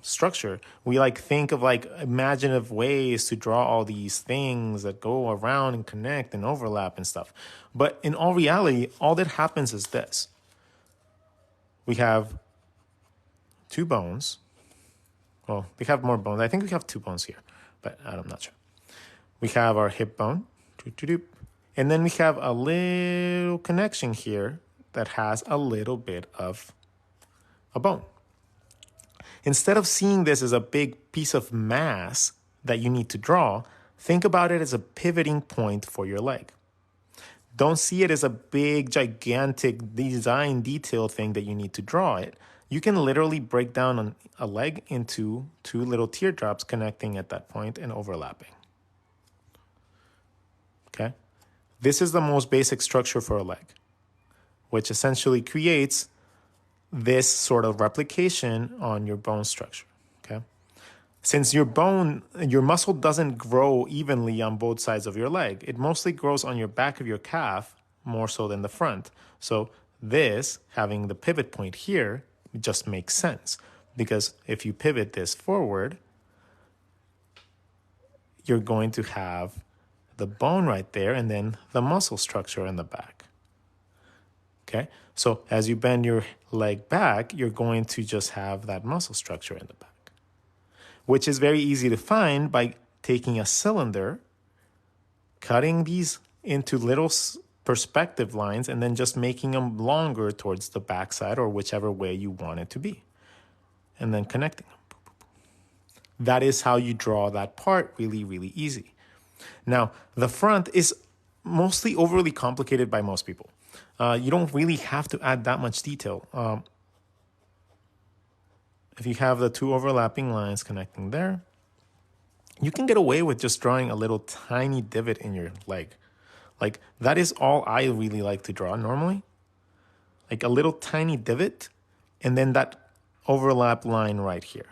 structure. We like think of like imaginative ways to draw all these things that go around and connect and overlap and stuff. But in all reality, all that happens is this. We have 2 bones. Well, we have more bones. I think we have 2 bones here, but I'm not sure. We have our hip bone. And then we have a little connection here that has a little bit of a bone. Instead of seeing this as a big piece of mass that you need to draw, think about it as a pivoting point for your leg. Don't see it as a big, gigantic design detail thing that you need to draw it. You can literally break down a leg into 2 little teardrops connecting at that point and overlapping. Okay? This is the most basic structure for a leg, which essentially creates this sort of replication on your bone structure, okay? Since your muscle doesn't grow evenly on both sides of your leg, it mostly grows on your back of your calf more so than the front. So this, having the pivot point here, just makes sense because if you pivot this forward, you're going to have the bone right there and then the muscle structure in the back. Okay, so as you bend your leg back, you're going to just have that muscle structure in the back, which is very easy to find by taking a cylinder, cutting these into little perspective lines, and then just making them longer towards the backside or whichever way you want it to be, and then connecting them. That is how you draw that part really, really easy. Now, the front is mostly overly complicated by most people. You don't really have to add that much detail. If you have the 2 overlapping lines connecting there, you can get away with just drawing a little tiny divot in your leg. Like, that is all I really like to draw normally. Like a little tiny divot, and then that overlap line right here.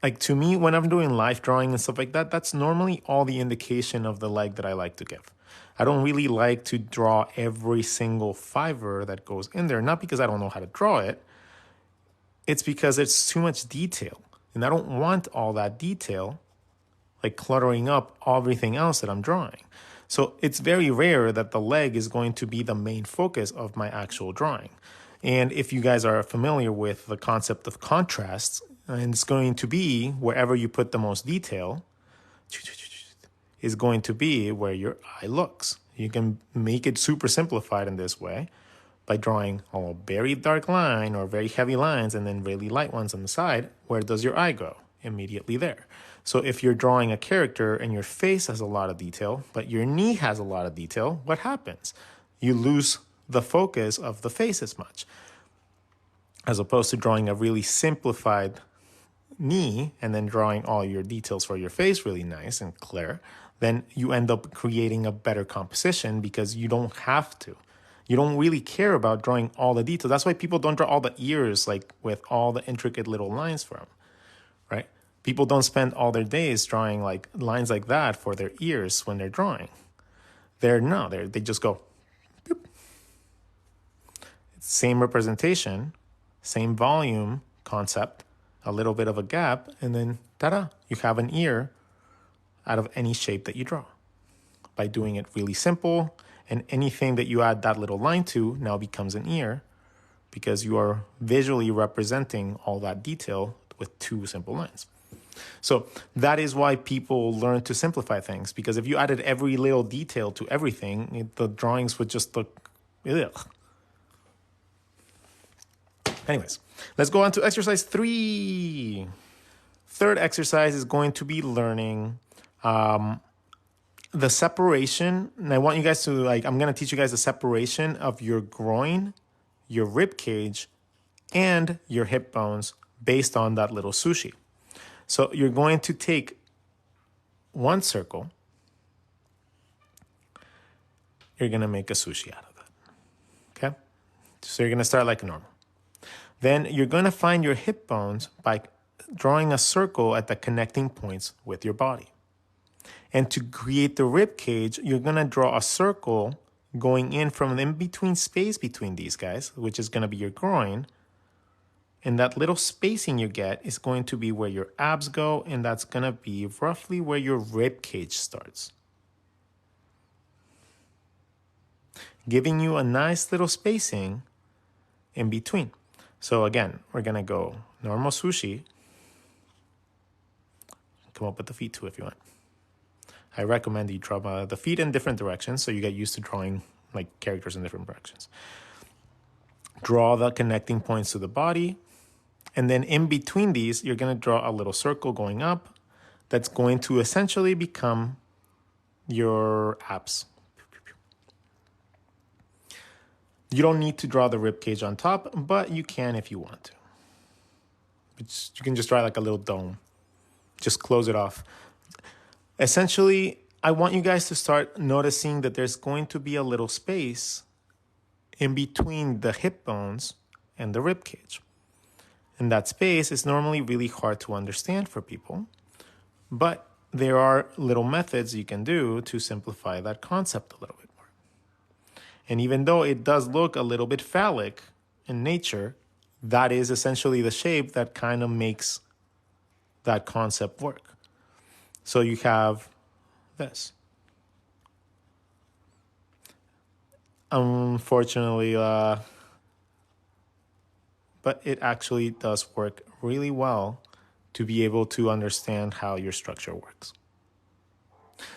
Like to me, when I'm doing life drawing and stuff like that, that's normally all the indication of the leg that I like to give. I don't really like to draw every single fiber that goes in there, not because I don't know how to draw it. It's because it's too much detail. And I don't want all that detail, like cluttering up everything else that I'm drawing. So it's very rare that the leg is going to be the main focus of my actual drawing. And if you guys are familiar with the concept of contrasts, and it's going to be wherever you put the most detail is going to be where your eye looks. You can make it super simplified in this way by drawing a very dark line or very heavy lines and then really light ones on the side. Where does your eye go? Immediately there. So if you're drawing a character and your face has a lot of detail, but your knee has a lot of detail, what happens? You lose the focus of the face as much. As opposed to drawing a really simplified knee and then drawing all your details for your face really nice and clear, then you end up creating a better composition because you don't have to. You don't really care about drawing all the details. That's why people don't draw all the ears like with all the intricate little lines for them, right? People don't spend all their days drawing like lines like that for their ears when they're drawing. They just go. Boop. It's same representation, same volume concept, a little bit of a gap, and then ta-da, you have an ear out of any shape that you draw by doing it really simple. And anything that you add that little line to now becomes an ear because you are visually representing all that detail with 2 simple lines. So that is why people learn to simplify things, because if you added every little detail to everything, the drawings would just look ugh. Anyways, let's go on to exercise 3. Third exercise is going to be learning the separation. And I want you guys to, I'm going to teach you guys the separation of your groin, your rib cage, and your hip bones based on that little sushi. So you're going to take one circle. You're going to make a sushi out of that. Okay? So you're going to start like normal. Then you're going to find your hip bones by drawing a circle at the connecting points with your body. And to create the rib cage, you're going to draw a circle going in from the in-between space between these guys, which is going to be your groin. And that little spacing you get is going to be where your abs go, and that's going to be roughly where your rib cage starts. Giving you a nice little spacing in between. So again, we're going to go normal sushi. Come up with the feet too if you want. I recommend you draw the feet in different directions so you get used to drawing like characters in different directions. Draw the connecting points to the body. And then in between these, you're going to draw a little circle going up that's going to essentially become your abs. You don't need to draw the rib cage on top, but you can if you want to. You can just draw like a little dome. Just close it off. Essentially, I want you guys to start noticing that there's going to be a little space in between the hip bones and the rib cage. And that space is normally really hard to understand for people, but there are little methods you can do to simplify that concept a little bit more. And even though it does look a little bit phallic in nature, that is essentially the shape that kind of makes that concept work. So you have this. Unfortunately, but it actually does work really well to be able to understand how your structure works.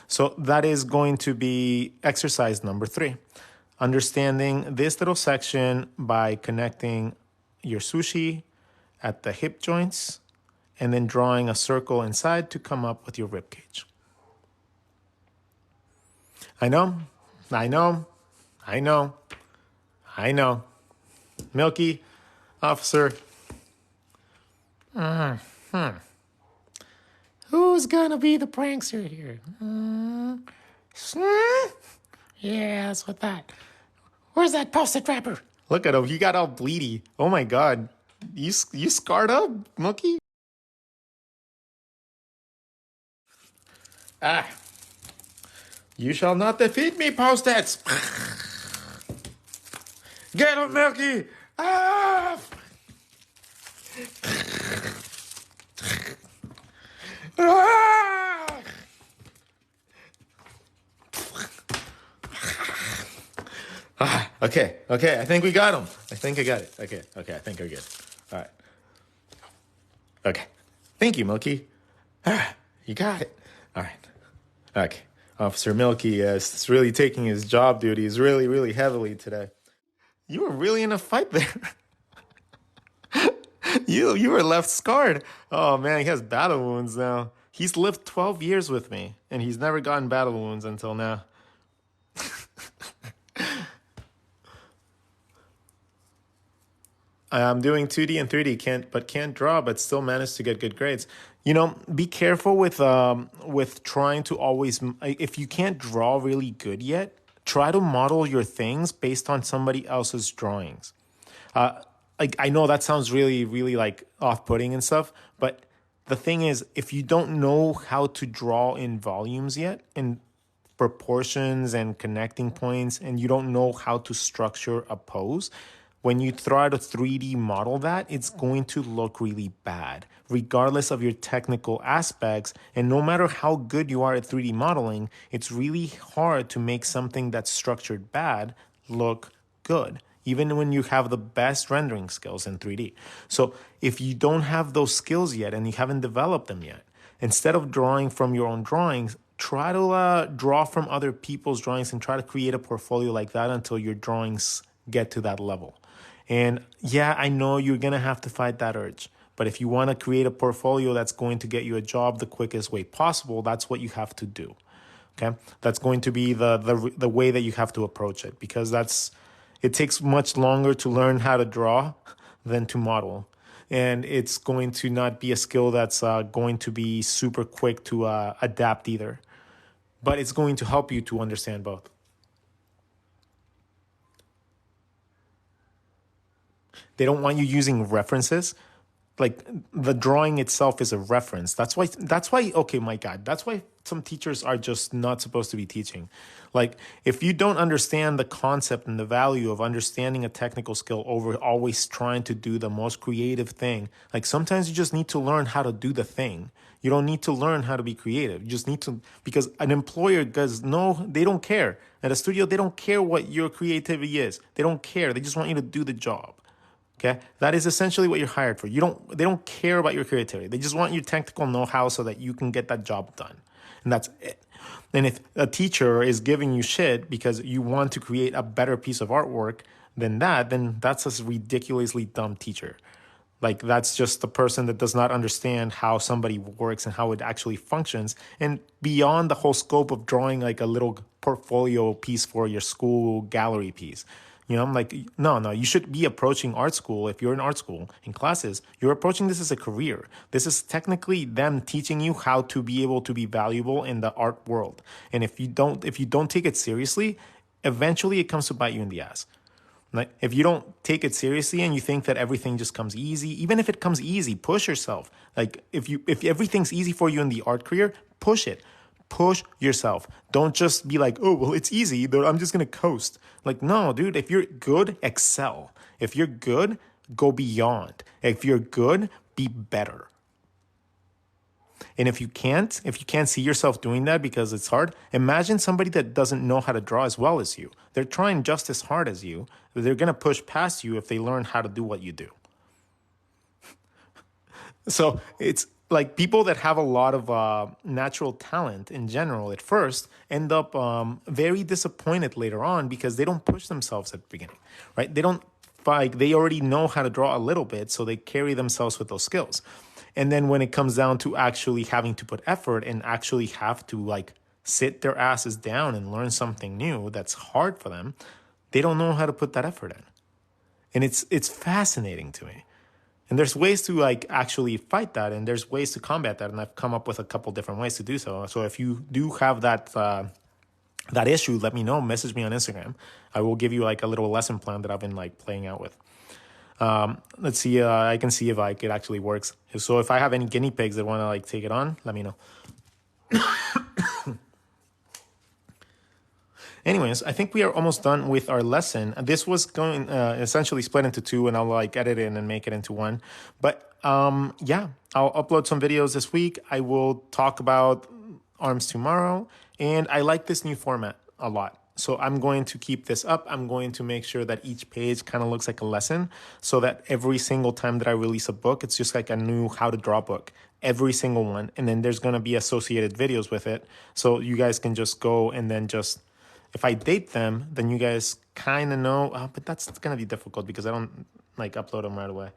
So that is going to be exercise number 3. Understanding this little section by connecting your sushi at the hip joints and then drawing a circle inside to come up with your rib cage. I know. Milky, officer. Who's gonna be the prankster here? Yeah, that's what that. Where's that Post-it wrapper? Look at him. He got all bleedy. Oh my God. You scarred up, Milky? You shall not defeat me, Post-its. Get him, Milky. Okay, I think we got him. I think I got it. Okay, I think we're good. All right. Okay. Thank you, Milky. You got it. All right. Okay. Officer Milky is really taking his job duties really, really heavily today. You were really in a fight there. You were left scarred. Oh, man, he has battle wounds now. He's lived 12 years with me, and he's never gotten battle wounds until now. I'm doing 2D and 3D, can't draw, but still managed to get good grades. Be careful with trying to always, if you can't draw really good yet, try to model your things based on somebody else's drawings. I know that sounds really, really like off-putting and stuff, but the thing is, if you don't know how to draw in volumes yet, in proportions and connecting points, and you don't know how to structure a pose, when you try to 3D model that, it's going to look really bad, regardless of your technical aspects. And no matter how good you are at 3D modeling, it's really hard to make something that's structured bad look good, even when you have the best rendering skills in 3D. So if you don't have those skills yet and you haven't developed them yet, instead of drawing from your own drawings, try to draw from other people's drawings and try to create a portfolio like that until your drawings get to that level. And yeah, I know you're going to have to fight that urge. But if you want to create a portfolio that's going to get you a job the quickest way possible, that's what you have to do. Okay? That's going to be the way that you have to approach it, because it takes much longer to learn how to draw than to model. And it's going to not be a skill that's going to be super quick to adapt either. But it's going to help you to understand both. They don't want you using references. Like, the drawing itself is a reference. That's why, okay, my God, that's why some teachers are just not supposed to be teaching. Like, if you don't understand the concept and the value of understanding a technical skill over always trying to do the most creative thing, like, sometimes you just need to learn how to do the thing. You don't need to learn how to be creative. You just need to, because an employer they don't care. At a studio, they don't care what your creativity is. They don't care. They just want you to do the job. Okay, that is essentially what you're hired for. They don't care about your creativity. They just want your technical know-how so that you can get that job done. And that's it. And if a teacher is giving you shit because you want to create a better piece of artwork than then that's a ridiculously dumb teacher. Like, that's just the person that does not understand how somebody works and how it actually functions. And beyond the whole scope of drawing like a little portfolio piece for your school gallery piece. I'm like, no, you should be approaching art school. If you're in art school, in classes, you're approaching this as a career. This is technically them teaching you how to be able to be valuable in the art world. And if you don't take it seriously, eventually it comes to bite you in the ass. Like, if you don't take it seriously and you think that everything just comes easy, even if it comes easy, push yourself. Like, if everything's easy for you in the art career, push it. Push yourself. Don't just be like, oh, well, it's easy, I'm just going to coast. Like, no, dude, if you're good, excel. If you're good, go beyond. If you're good, be better. And if you can't see yourself doing that because it's hard, imagine somebody that doesn't know how to draw as well as you. They're trying just as hard as you. They're going to push past you if they learn how to do what you do. So it's like, people that have a lot of natural talent in general at first end up very disappointed later on because they don't push themselves at the beginning, right? They already know how to draw a little bit, so they carry themselves with those skills. And then when it comes down to actually having to put effort and actually have to like sit their asses down and learn something new that's hard for them, they don't know how to put that effort in. And it's fascinating to me. And there's ways to like actually fight that, and there's ways to combat that, and I've come up with a couple different ways to do so. So if you do have that issue, let me know. Message me on Instagram. I will give you like a little lesson plan that I've been like playing out with. Let's see. I can see if it actually works. So if I have any guinea pigs that want to like take it on, let me know. Anyways, I think we are almost done with our lesson. This was going essentially split into two, and I'll like edit it and make it into one. But yeah, I'll upload some videos this week. I will talk about arms tomorrow, and I like this new format a lot. So I'm going to keep this up. I'm going to make sure that each page kind of looks like a lesson, so that every single time that I release a book, it's just like a new how to draw book, every single one. And then there's going to be associated videos with it. So you guys can just go and then just, if I date them, then you guys kind of know, but that's going to be difficult because I don't like upload them right away.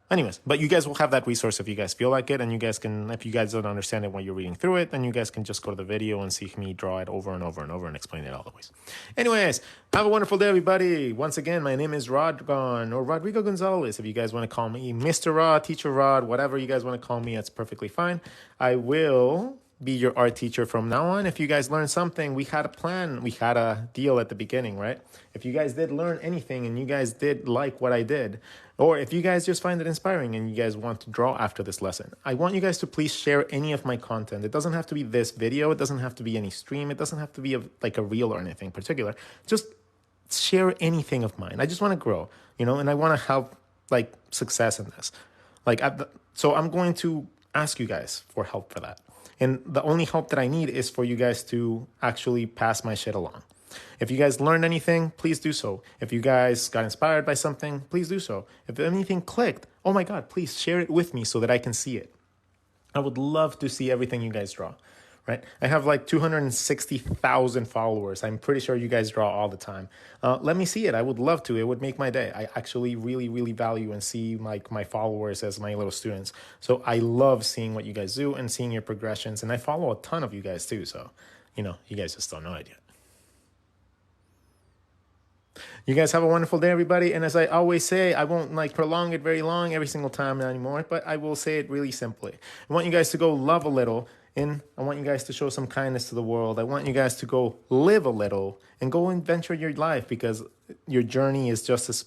Anyways, but you guys will have that resource if you guys feel like it, and you guys can, if you guys don't understand it when you're reading through it, then you guys can just go to the video and see me draw it over and over and over and explain it all the ways. Anyways, have a wonderful day, everybody. Once again, my name is RODGON, or Rodrigo Gonzalez. If you guys want to call me Mr. Rod, Teacher Rod, whatever you guys want to call me, that's perfectly fine. I will be your art teacher from now on. If you guys learned something, we had a plan, we had a deal at the beginning, right? If you guys did learn anything and you guys did like what I did, or if you guys just find it inspiring and you guys want to draw after this lesson, I want you guys to please share any of my content. It doesn't have to be this video. It doesn't have to be any stream. It doesn't have to be like a reel or anything particular. Just share anything of mine. I just want to grow, and I want to have like success in this. So I'm going to ask you guys for help for that. And the only help that I need is for you guys to actually pass my shit along. If you guys learned anything, please do so. If you guys got inspired by something, please do so. If anything clicked, oh my God, please share it with me so that I can see it. I would love to see everything you guys draw, right? I have like 260,000 followers. I'm pretty sure you guys draw all the time. Let me see it. I would love to. It would make my day. I actually really, really value and see like my followers as my little students. So I love seeing what you guys do and seeing your progressions. And I follow a ton of you guys too. So, you guys just don't know it yet. You guys have a wonderful day, everybody. And as I always say, I won't like prolong it very long every single time anymore, but I will say it really simply. I want you guys to go love a little, and I want you guys to show some kindness to the world. I want you guys to go live a little and go and venture your life, because your journey is just as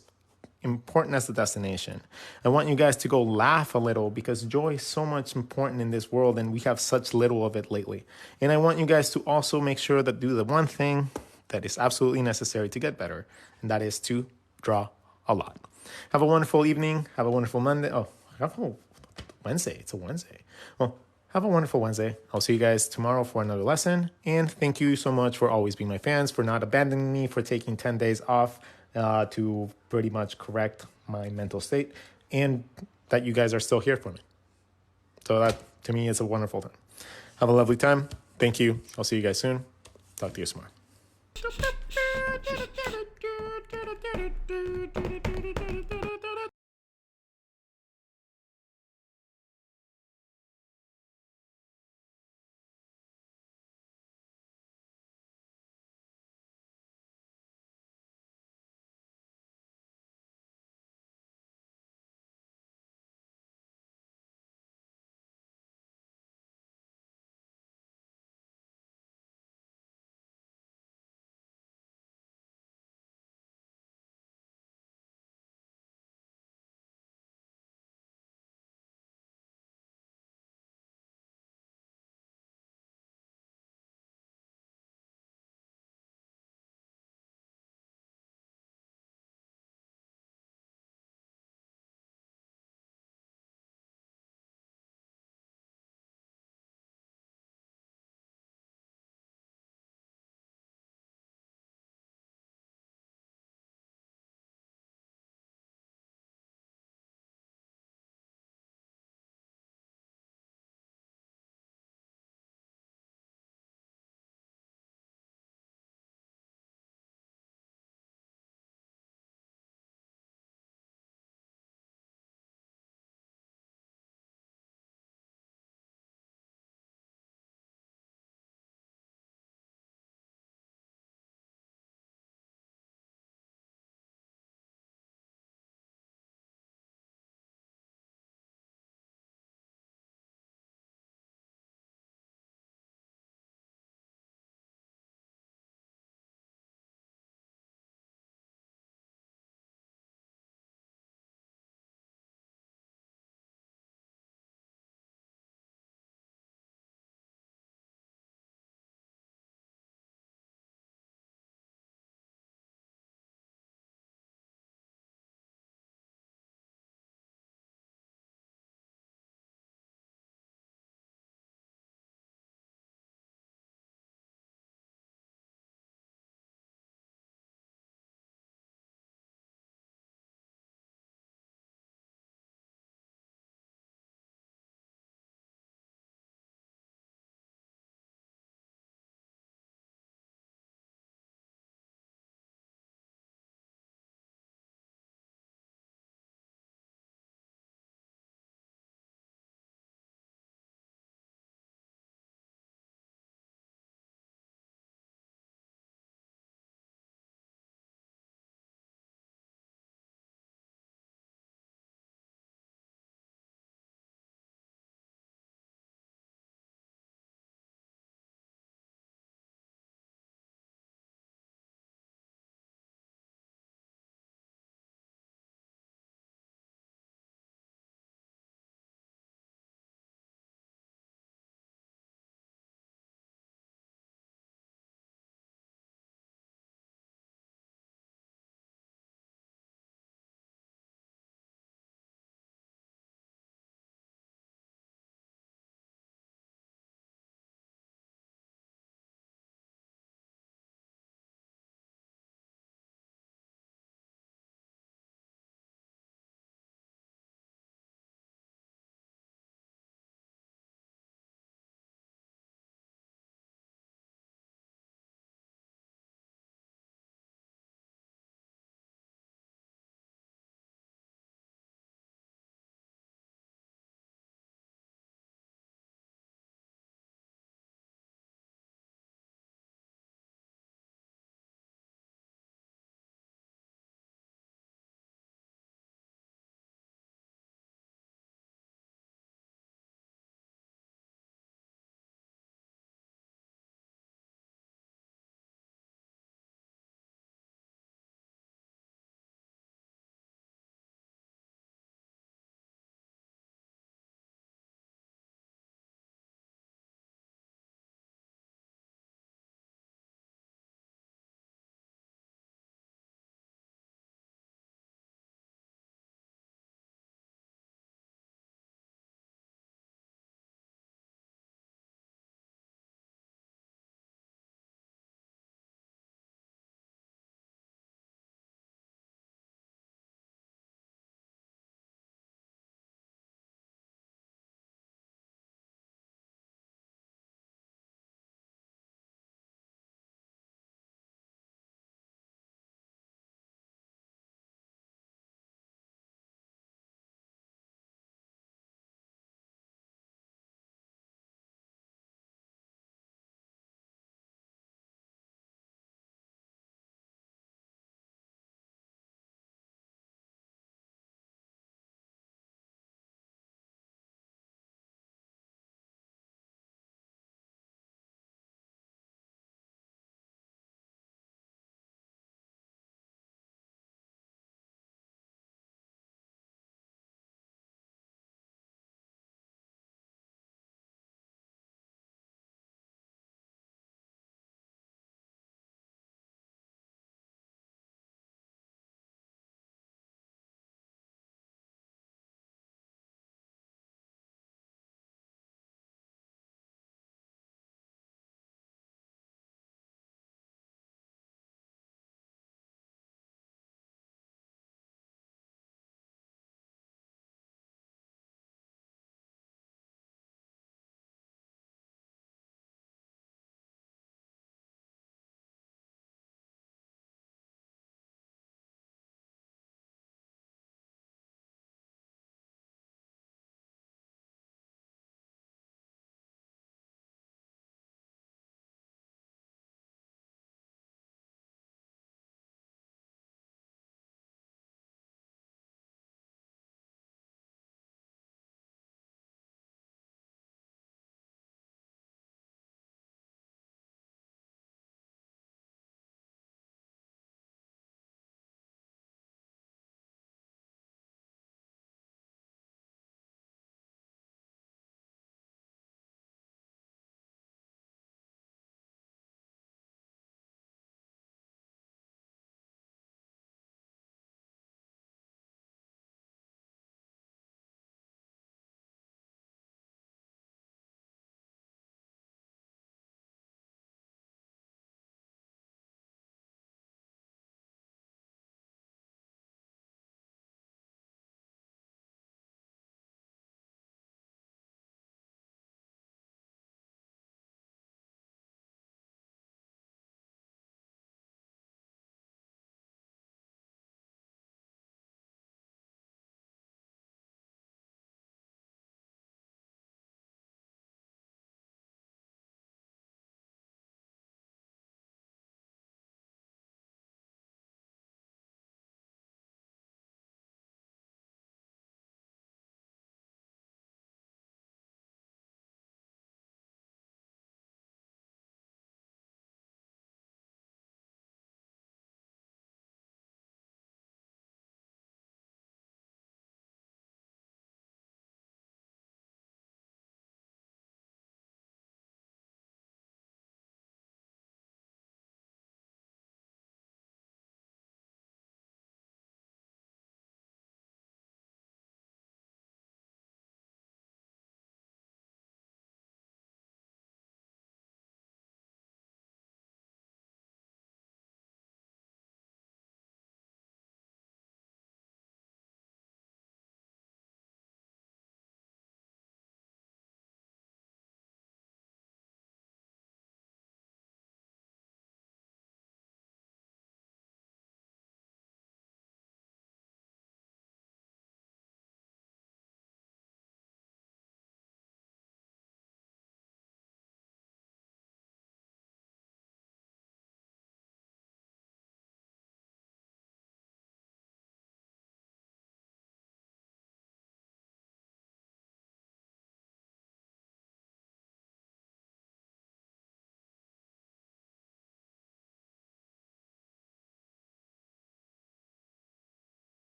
important as the destination. I want you guys to go laugh a little, because joy is so much important in this world and we have such little of it lately. And I want you guys to also make sure that do the one thing that is absolutely necessary to get better, and that is to draw a lot. Have a wonderful evening. Have a wonderful Monday. Oh, have a Wednesday. It's a Wednesday. Well, have a wonderful Wednesday. I'll see you guys tomorrow for another lesson. And thank you so much for always being my fans, for not abandoning me, for taking 10 days off to pretty much correct my mental state, and that you guys are still here for me. So that, to me, is a wonderful thing. Have a lovely time. Thank you. I'll see you guys soon. Talk to you tomorrow.